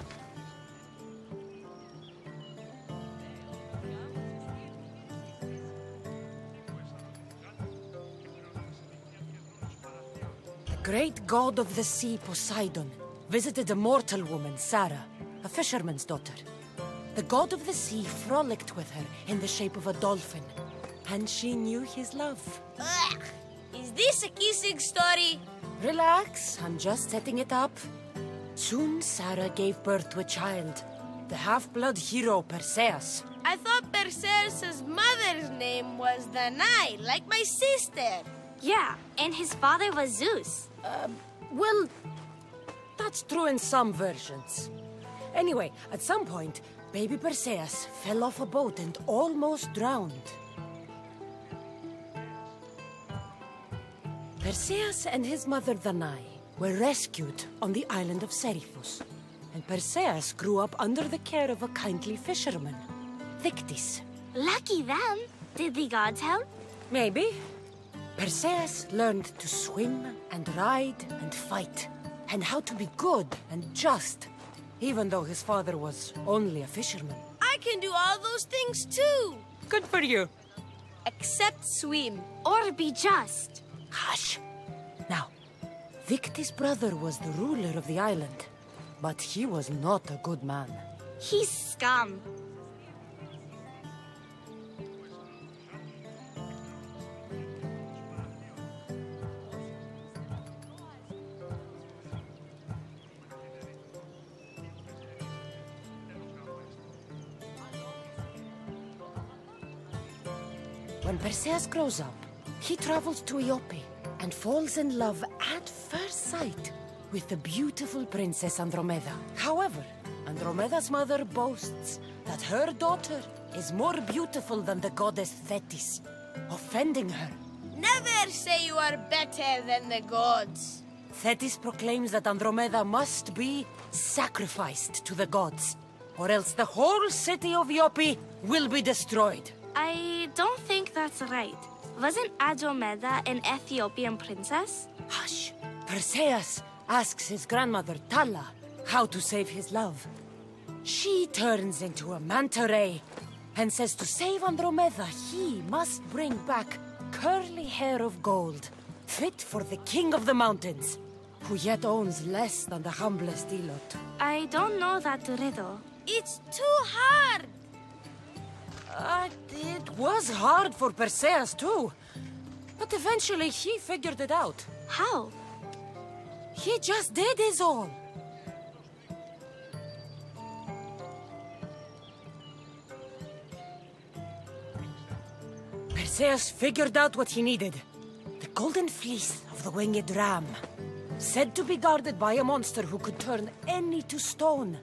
S: The great god of the sea, Poseidon, visited a mortal woman, Sarah, a fisherman's daughter. The god of the sea frolicked with her in the shape of a dolphin, and she knew his love.
G: Ugh. Is this a kissing story?
S: Relax, I'm just setting it up. Soon Sarah gave birth to a child, the half-blood hero Perseus.
G: I thought Perseus' mother's name was Danae, like my sister.
V: Yeah, and his father was Zeus.
S: Well, that's true in some versions. Anyway, at some point, baby Perseus fell off a boat and almost drowned. Perseus and his mother Danae were rescued on the island of Seriphos, and Perseus grew up under the care of a kindly fisherman, Thictis.
V: Lucky them. Did the gods help?
S: Maybe. Perseus learned to swim and ride and fight, and how to be good and just, even though his father was only a fisherman.
G: I can do all those things too.
S: Good for you.
G: Except swim.
V: Or be just.
S: Hush. Now, Thictis' brother was the ruler of the island, but he was not a good man.
V: He's scum.
S: When Perseus grows up, he travels to Iope and falls in love at first sight with the beautiful princess Andromeda. However, Andromeda's mother boasts that her daughter is more beautiful than the goddess Thetis, offending her.
G: Never say you are better than the gods.
S: Thetis proclaims that Andromeda must be sacrificed to the gods, or else the whole city of Iope will be destroyed.
V: I don't think that's right. Wasn't Andromeda an Ethiopian princess?
S: Hush. Perseus asks his grandmother, Tala, how to save his love. She turns into a manta ray and says to save Andromeda, he must bring back curly hair of gold, fit for the king of the mountains, who yet owns less than the humblest Elot.
V: I don't know that riddle.
D: It's too hard!
S: It was hard for Perseus too, but eventually he figured it out.
V: How?
S: He just did his all. Perseus figured out what he needed. The golden fleece of the winged ram, said to be guarded by a monster who could turn any to stone.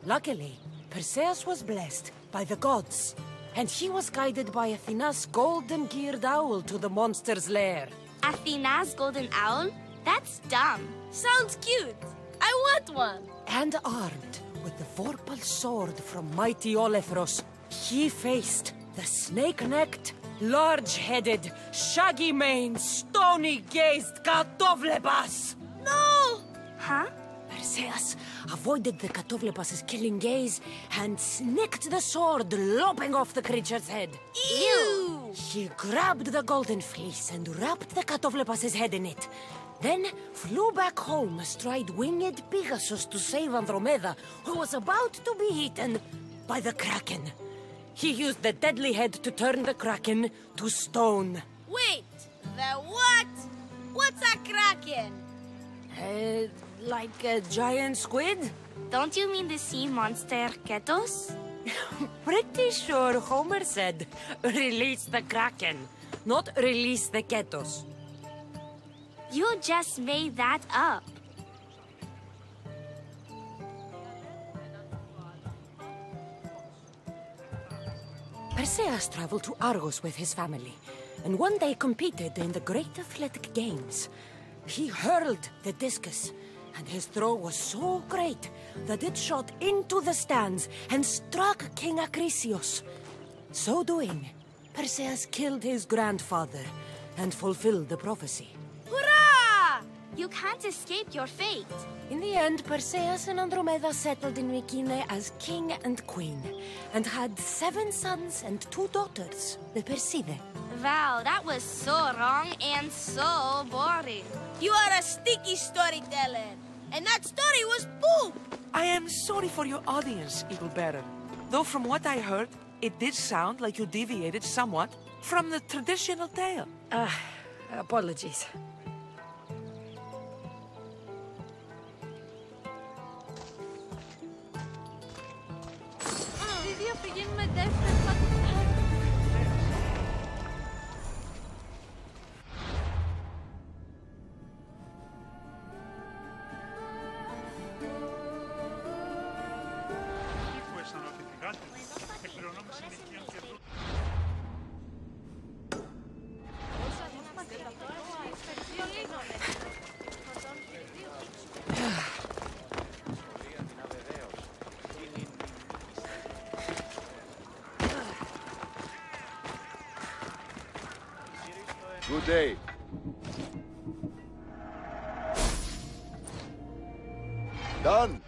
S: Luckily, Perseus was blessed by the gods, and he was guided by Athena's golden-geared owl to the monster's lair.
V: Athena's golden owl? That's dumb.
D: Sounds cute. I want one.
S: And armed with the vorpal sword from mighty Olethros, he faced the snake-necked, large-headed, shaggy-maned, stony-gazed Katovlebas!
D: No!
V: Huh?
S: Perseus avoided the Katovlebas' killing gaze and snicked the sword, lopping off the creature's head.
D: Ew!
S: He grabbed the golden fleece and wrapped the Katovlebas' head in it, then flew back home astride winged Pegasus to save Andromeda, who was about to be eaten by the Kraken. He used the deadly head to turn the Kraken to stone.
D: Wait, the what? What's a Kraken?
S: Like a giant squid?
V: Don't you mean the sea monster Ketos?
S: Pretty sure Homer said, release the Kraken, not release the Ketos.
V: You just made that up.
S: Perseus traveled to Argos with his family, and one day competed in the Great Athletic Games. He hurled the discus, and his throw was so great that it shot into the stands and struck King Acrisius. So doing, Perseus killed his grandfather and fulfilled the prophecy.
D: Hurrah!
V: You can't escape your fate.
S: In the end, Perseus and Andromeda settled in Mycenae as king and queen, and had 7 sons and 2 daughters, the Perside.
V: Wow, that was so wrong and so boring.
D: You are a sticky storyteller, and that story was poop!
U: I am sorry for your audience, Eagle Bearer. Though from what I heard, it did sound like you deviated somewhat from the traditional tale.
S: Apologies.
E: Good day. Done.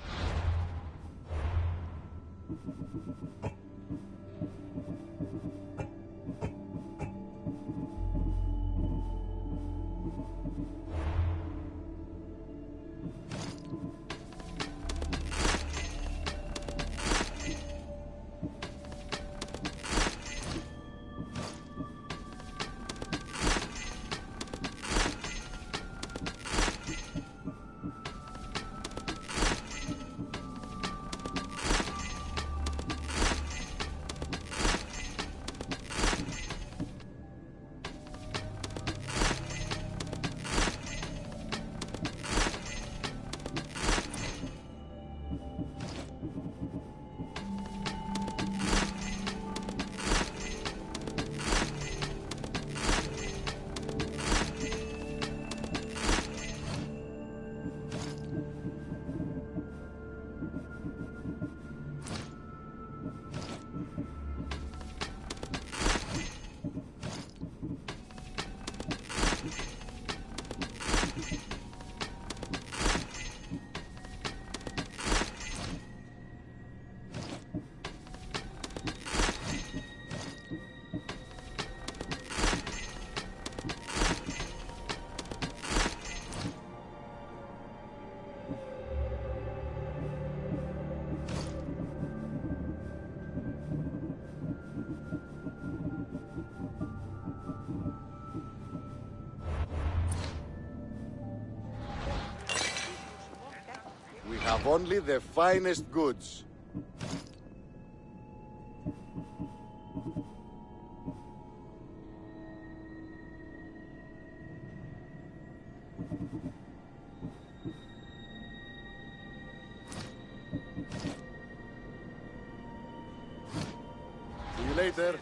E: have only the finest goods. See you later.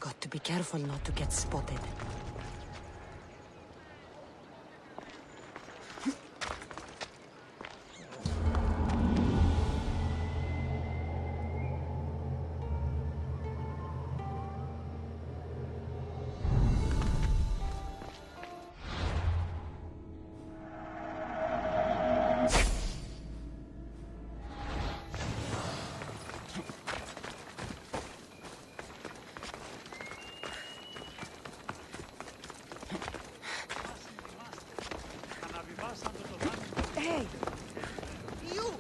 F: Got to be careful not to get spotted.
M: Hey! You!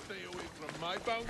K: Stay away from my bounty.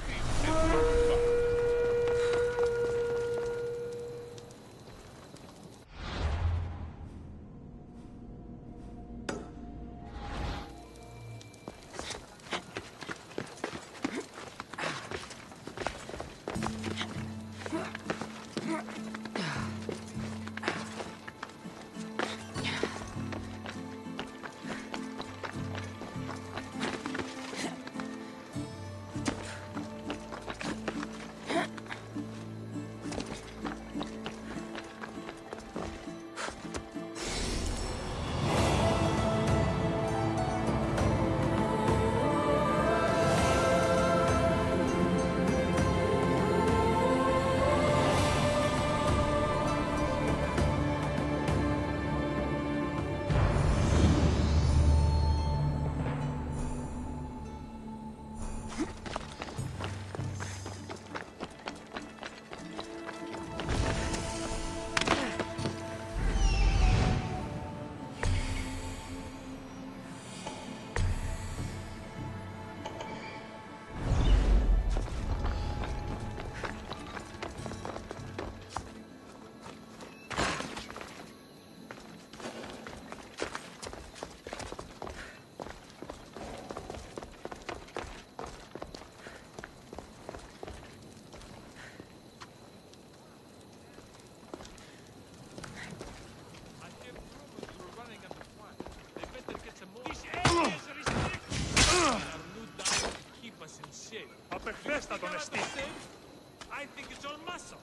H: I think it's all muscle.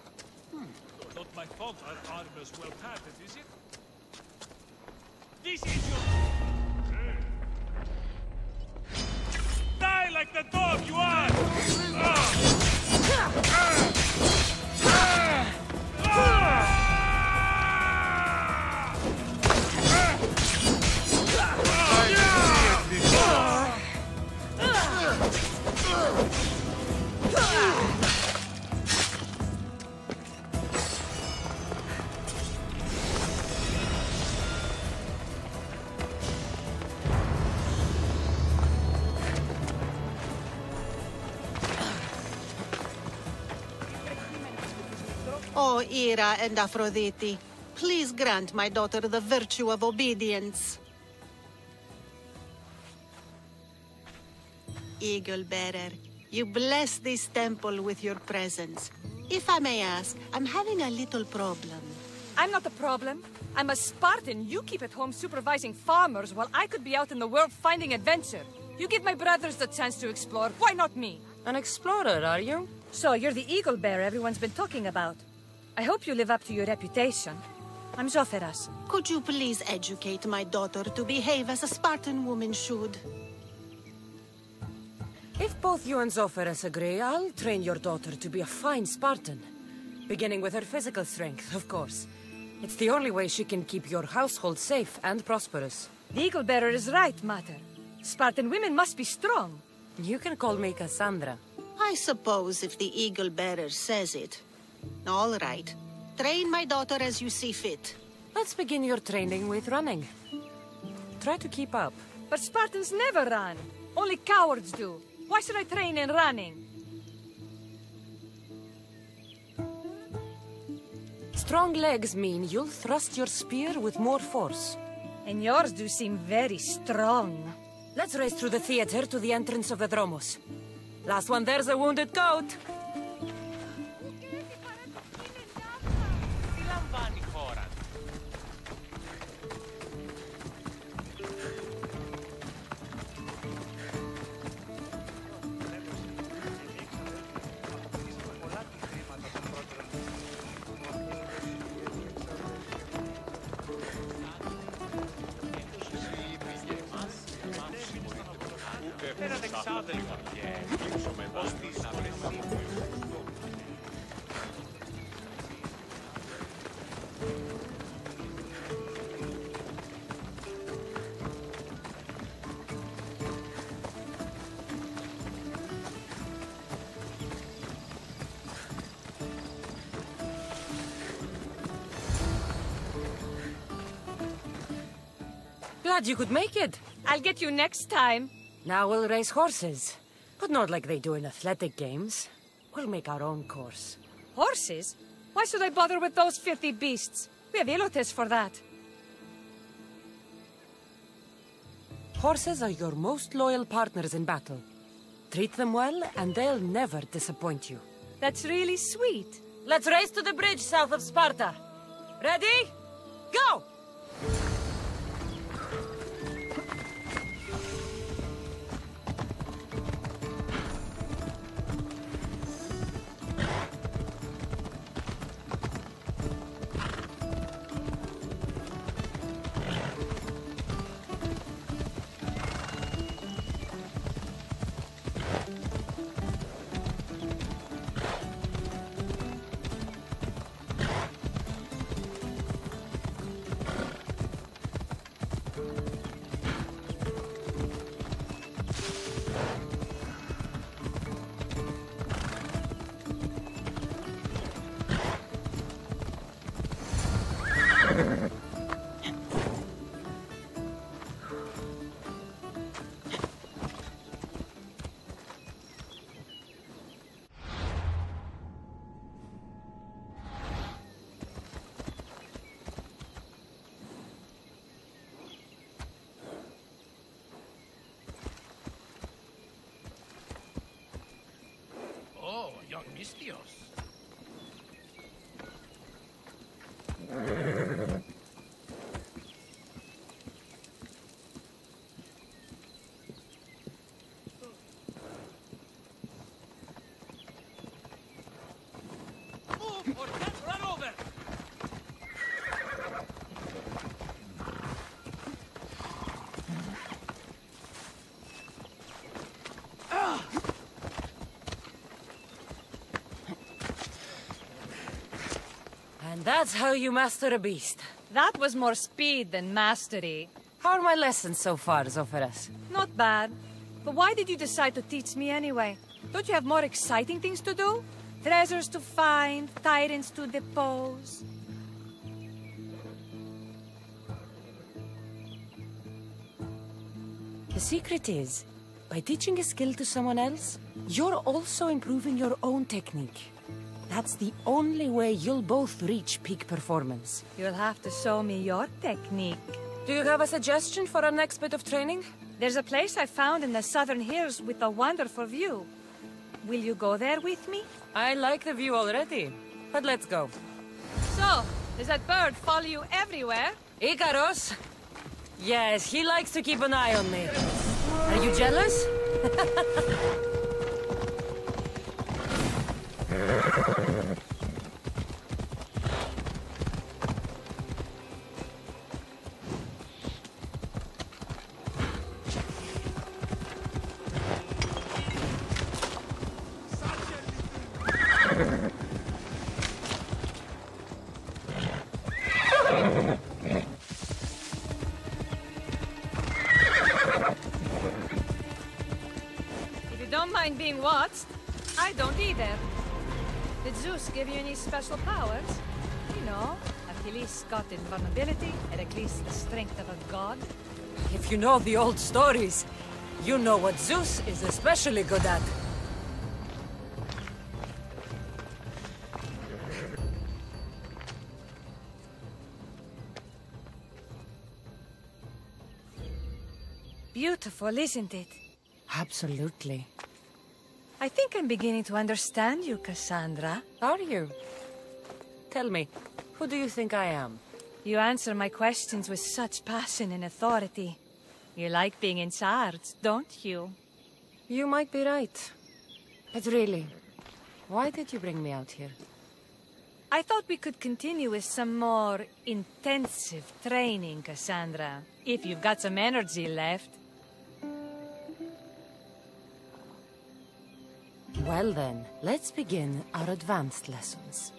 H: Not my fault our armor's well padded, is it? This is your... Die like the dog you are!
J: O Ira and Aphrodite, please grant my daughter the virtue of obedience. Eagle Bearer, you bless this temple with your presence. If I may ask, I'm having a little problem.
I: I'm not the problem. I'm a Spartan. You keep at home supervising farmers while I could be out in the world finding adventure. You give my brothers the chance to explore. Why not me?
F: An explorer, are you?
I: So you're the eagle bearer everyone's been talking about. I hope you live up to your reputation. I'm Zotheras.
J: Could you please educate my daughter to behave as a Spartan woman should?
I: If
S: If both you and Zophorus agree, I'll train your daughter to be a fine Spartan. Beginning with her physical strength, of course. It's the only way she can keep your household safe and prosperous.
I: The Eagle Bearer is right, Mater. Spartan women must be strong.
S: You can call me Cassandra.
J: I suppose if the Eagle Bearer says it. All right. Train my daughter as you see fit.
S: Let's begin your training with running. Try to keep up.
I: But Spartans never run. Only cowards do. Why should I train in running?
S: Strong legs mean you'll thrust your spear with more force.
I: And yours do seem very strong.
S: Let's race through the theater to the entrance of the Dromos. Last one there's a wounded goat. Glad you could make it.
I: I'll get you next time.
S: Now we'll race horses. But not like they do in athletic games. We'll make our own course.
I: Horses? Why should I bother with those filthy beasts? We have Elotes for that.
S: Horses are your most loyal partners in battle. Treat them well, and they'll never disappoint you.
I: That's really sweet.
S: Let's race to the bridge south of Sparta. Ready? Go!
H: Oh, young Mistios. Move or get run over!
S: And that's how you master a beast.
I: That was more speed than mastery.
S: How are my lessons so far, Zophorus?
I: Not bad. But why did you decide to teach me anyway? Don't you have more exciting things to do? Treasures to find, tyrants to depose.
S: The secret is, by teaching a skill to someone else, you're also improving your own technique. That's the only way you'll both reach peak performance.
I: You'll have to show me your technique.
S: Do you have a suggestion for our next bit of training?
I: There's a place I found in the southern hills with a wonderful view. Will you go there with me?
S: I like the view already, but let's go.
I: So, does that bird follow you everywhere?
S: Icaros? Yes, he likes to keep an eye on me. Are you jealous?
I: mind being watched. I don't either. Did Zeus give you any special powers? You know, Achilles got invulnerability, Heracles the strength of a god.
S: If you know the old stories, you know what Zeus is especially good at.
I: Beautiful, isn't it?
S: Absolutely.
I: I think I'm beginning to understand you, Cassandra.
S: Are you? Tell me, who do you think I am?
I: You answer my questions with such passion and authority. You like being in charge, don't you?
S: You might be right. But really, why did you bring me out here?
I: I thought we could continue with some more intensive training, Cassandra. If you've got some energy left.
S: Well then, let's begin our advanced lessons.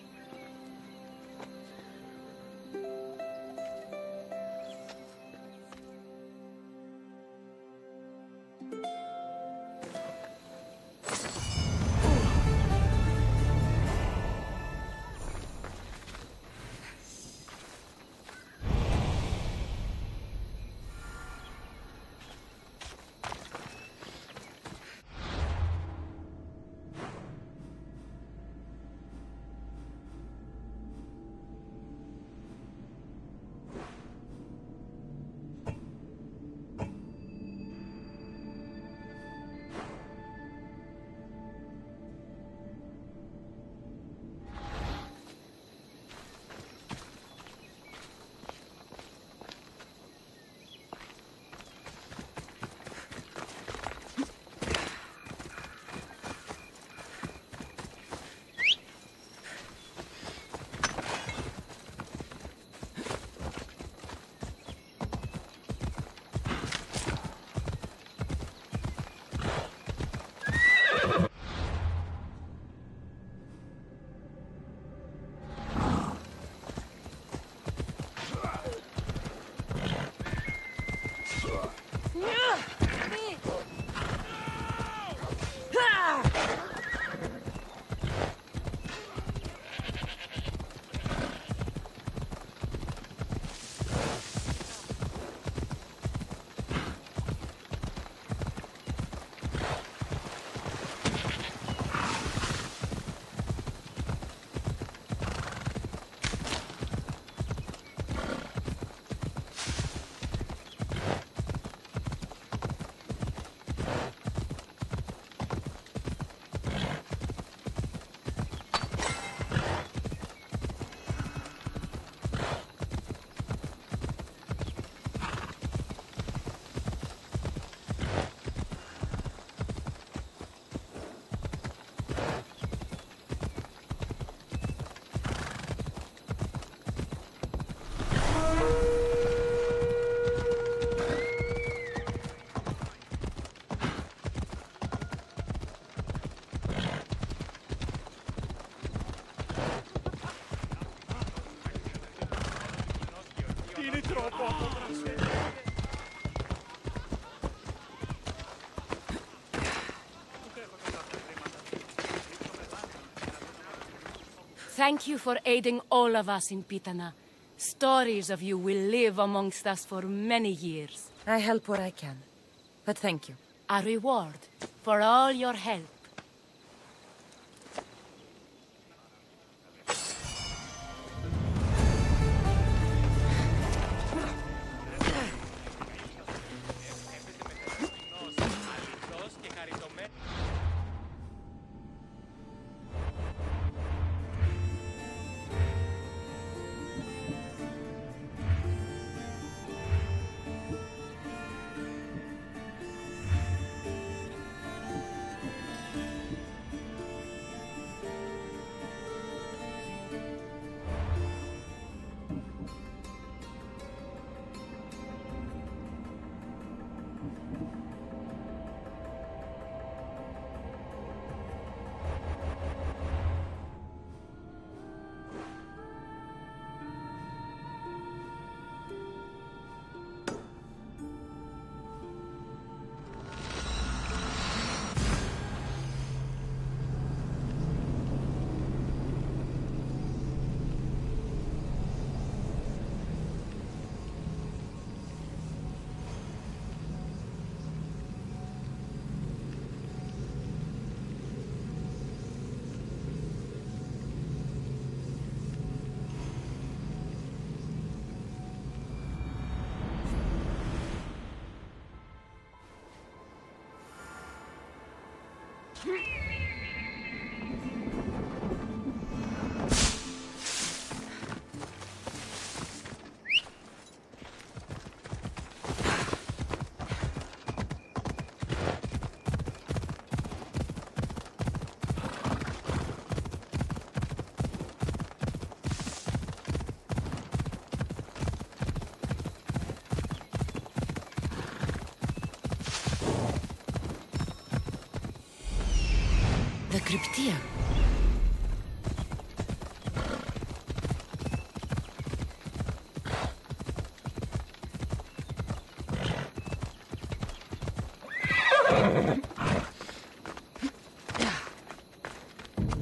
S: Thank you for aiding all of us in Pitana. Stories of you will live amongst us for many years.
F: I help where I can. But thank you.
S: A reward for all your help. The Cryptia.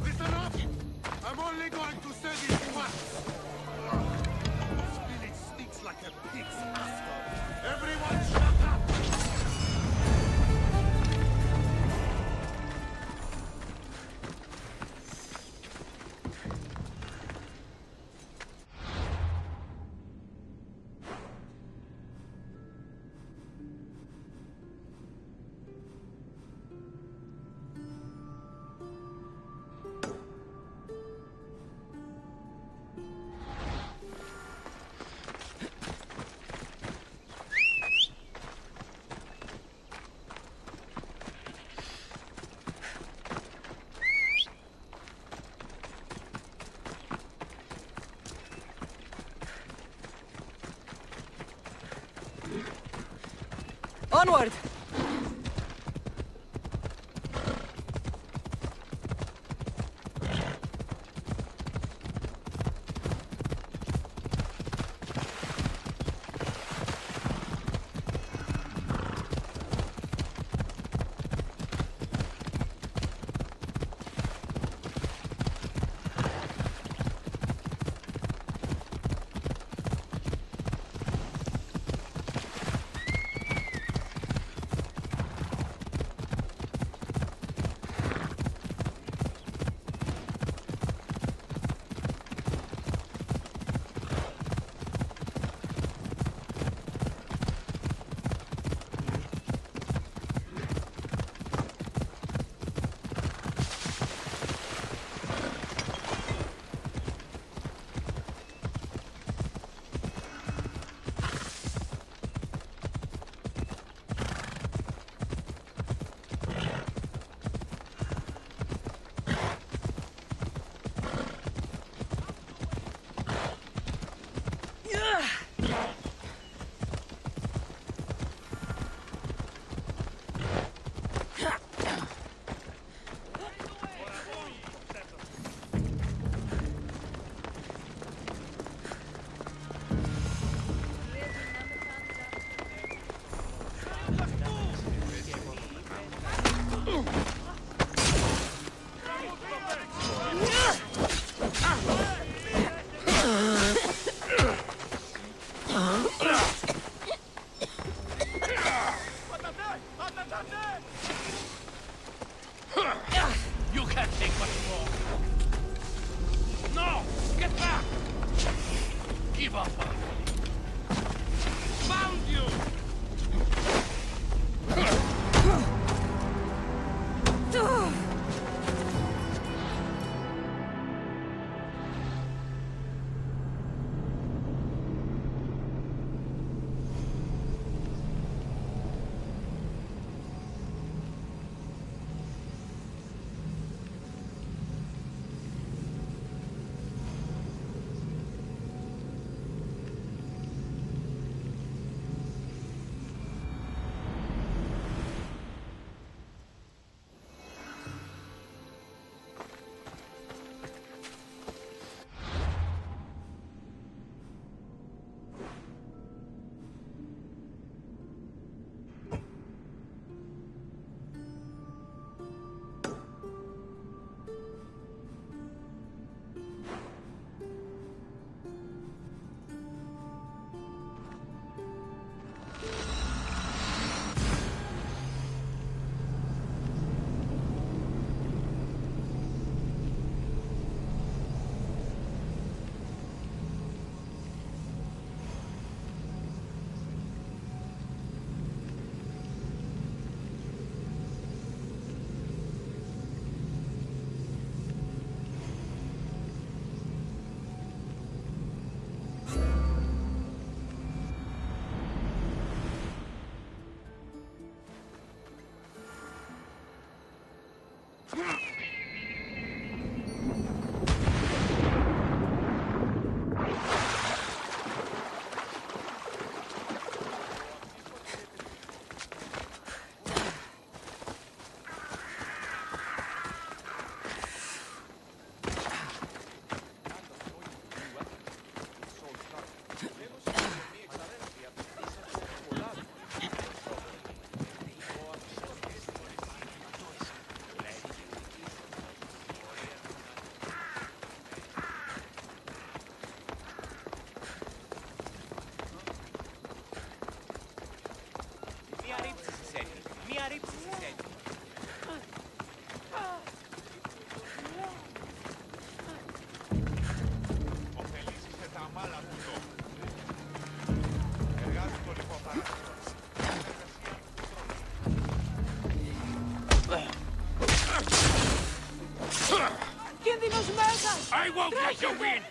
O: Listen up! I'm only going to say this once. This village stinks like a pig's asshole. Everyone shut up!
I: Onward!
H: I won't let you win!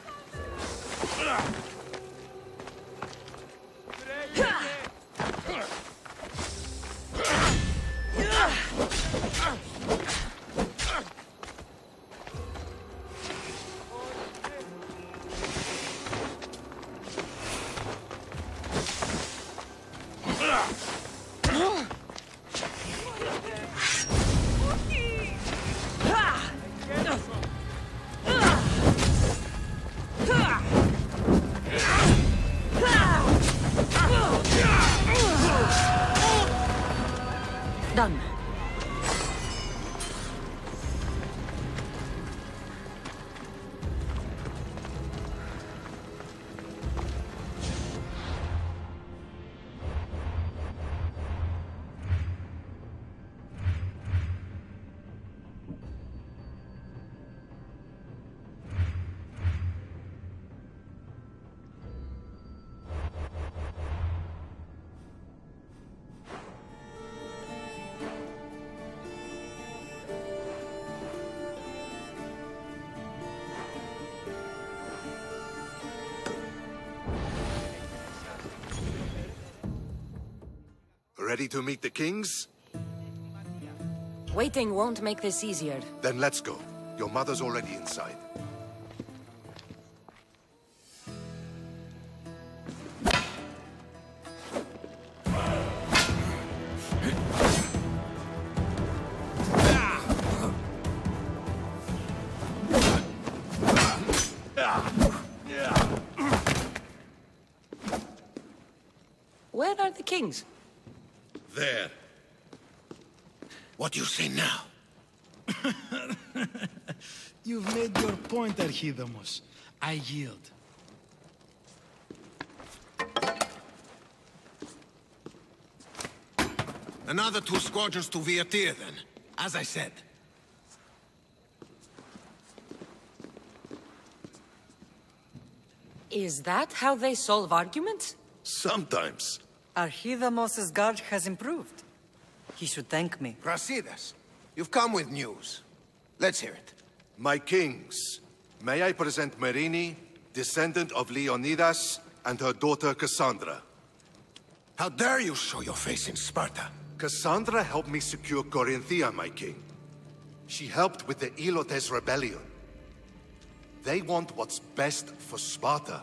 F: Done.
T: Ready to meet the kings?
S: Waiting won't make this easier.
T: Then let's go. Your mother's already inside.
S: Where are the kings?
B: There. What do you say now?
A: You've made your point, Archidamos. I yield.
L: Another 2 squadrons to Viatir, then. As I said.
S: Is that how they solve arguments?
B: Sometimes.
J: Archidamos's guard has improved. He should thank me.
L: Brasidas, you've come with news. Let's hear it.
T: My kings, may I present Marini, descendant of Leonidas, and her daughter Cassandra.
L: How dare you show your face in Sparta?
T: Cassandra helped me secure Corinthia, my king. She helped with the Ilotes rebellion. They want what's best for Sparta.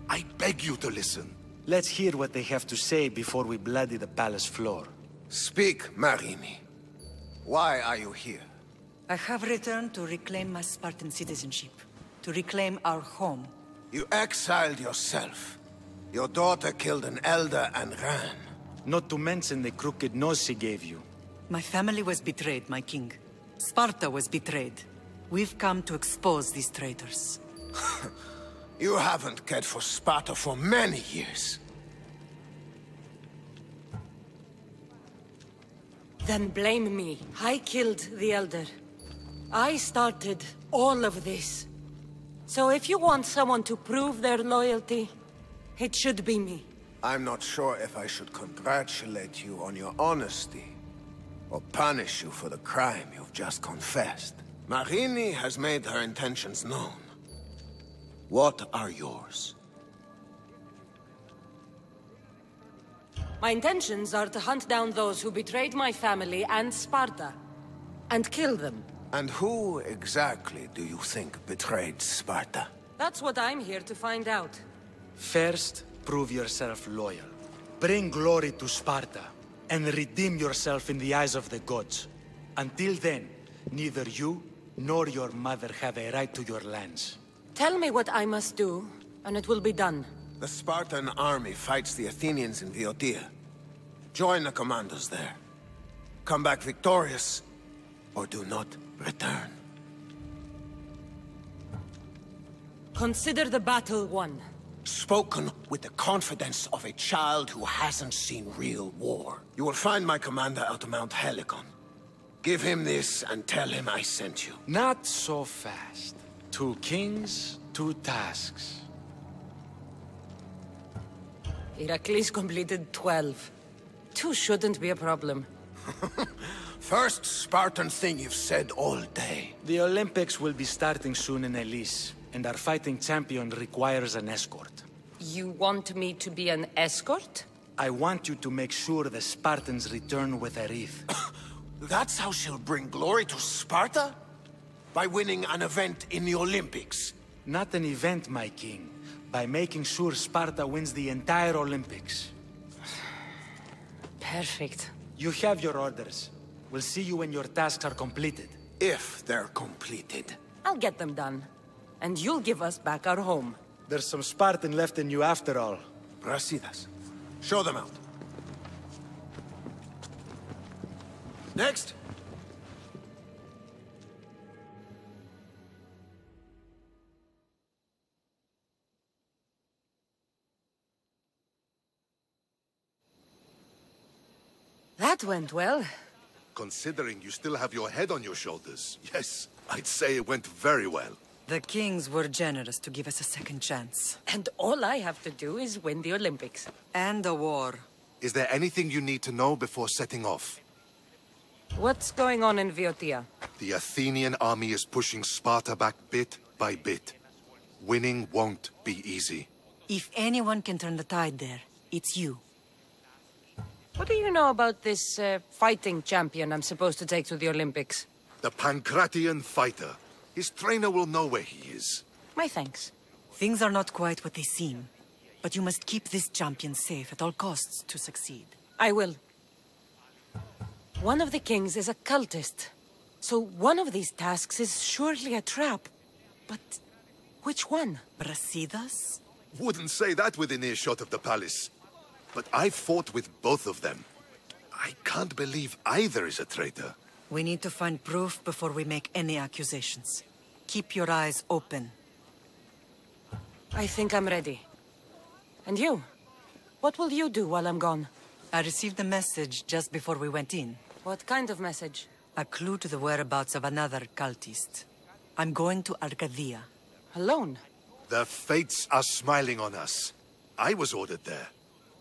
T: I beg you to listen.
R: Let's hear what they have to say before we bloody the palace floor.
L: Speak, Marini. Why are you here?
J: I have returned to reclaim my Spartan citizenship, to reclaim our home.
L: You exiled yourself. Your daughter killed an elder and ran.
R: Not to mention the crooked nose she gave you.
J: My family was betrayed, my king. Sparta was betrayed. We've come to expose these traitors.
L: You haven't cared for Sparta for many years.
S: Then blame me. I killed the Elder. I started all of this. So if you want someone to prove their loyalty, it should be me.
L: I'm not sure if I should congratulate you on your honesty, or punish you for the crime you've just confessed. Marini has made her intentions known. What are yours?
S: My intentions are to hunt down those who betrayed my family and Sparta, and kill them.
L: And who exactly do you think betrayed Sparta?
S: That's what I'm here to find out.
R: First, prove yourself loyal. Bring glory to Sparta, and redeem yourself in the eyes of the gods. Until then, neither you nor your mother have a right to your lands.
S: Tell me what I must do, and it will be done.
L: The Spartan army fights the Athenians in Boeotia. Join the commandos there. Come back victorious, or do not return.
S: Consider the battle won.
L: Spoken with the confidence of a child who hasn't seen real war. You will find my commander at Mount Helicon. Give him this and tell him I sent you.
R: Not so fast. 2 kings, 2 tasks.
S: Heracles completed 12. 2 shouldn't be a problem.
L: First Spartan thing you've said all day.
R: The Olympics will be starting soon in Elise, and our fighting champion requires an escort.
S: You want me to be an escort?
R: I want you to make sure the Spartans return with a wreath.
L: That's how she'll bring glory to Sparta? By winning an event in the Olympics?
R: Not an event, my king. By making sure Sparta wins the entire Olympics.
S: Perfect.
R: You have your orders. We'll see you when your tasks are completed.
L: If they're completed.
S: I'll get them done. And you'll give us back our home.
R: There's some Spartan left in you after all.
L: Brasidas. Show them out. Next.
S: That went well.
T: Considering you still have your head on your shoulders, yes, I'd say it went very well.
N: The kings were generous to give us a second chance.
S: And all I have to do is win the Olympics.
N: And a war.
T: Is there anything you need to know before setting off?
S: What's going on in Viotia?
T: The Athenian army is pushing Sparta back bit by bit. Winning won't be easy.
N: If anyone can turn the tide there, it's you.
S: What do you know about this fighting champion I'm supposed to take to the Olympics?
T: The Pancratian fighter. His trainer will know where he is.
S: My thanks.
N: Things are not quite what they seem. But you must keep this champion safe at all costs to succeed.
S: I will. One of the kings is a cultist. So one of these tasks is surely a trap. But which one?
N: Brasidas?
T: Wouldn't say that within earshot of the palace. But I fought with both of them. I can't believe either is a traitor.
N: We need to find proof before we make any accusations. Keep your eyes open.
S: I think I'm ready. And you? What will you do while I'm gone?
N: I received a message just before we went in.
S: What kind of message?
N: A clue to the whereabouts of another cultist. I'm going to Arcadia.
S: Alone?
T: The fates are smiling on us. I was ordered there.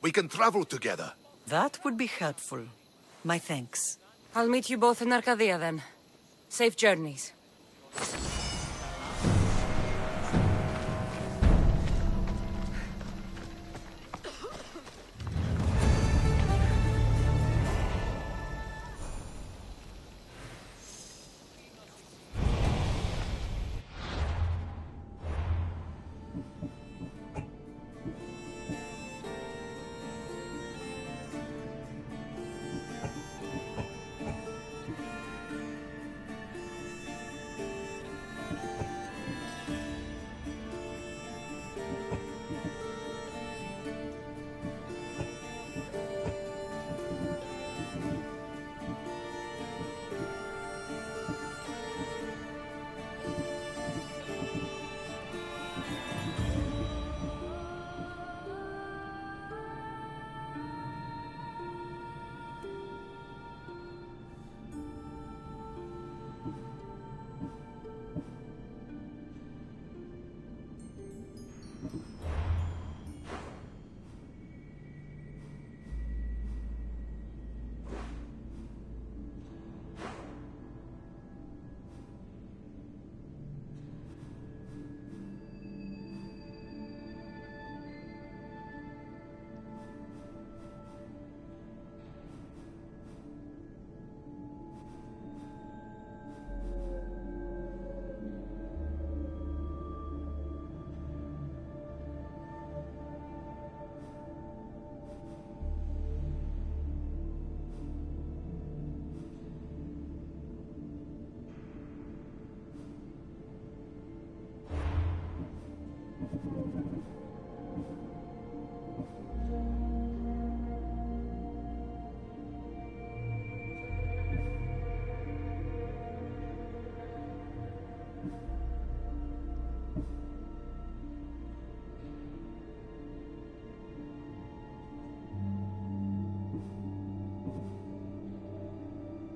T: We can travel together.
N: That would be helpful. My thanks.
S: I'll meet you both in Arcadia then. Safe journeys.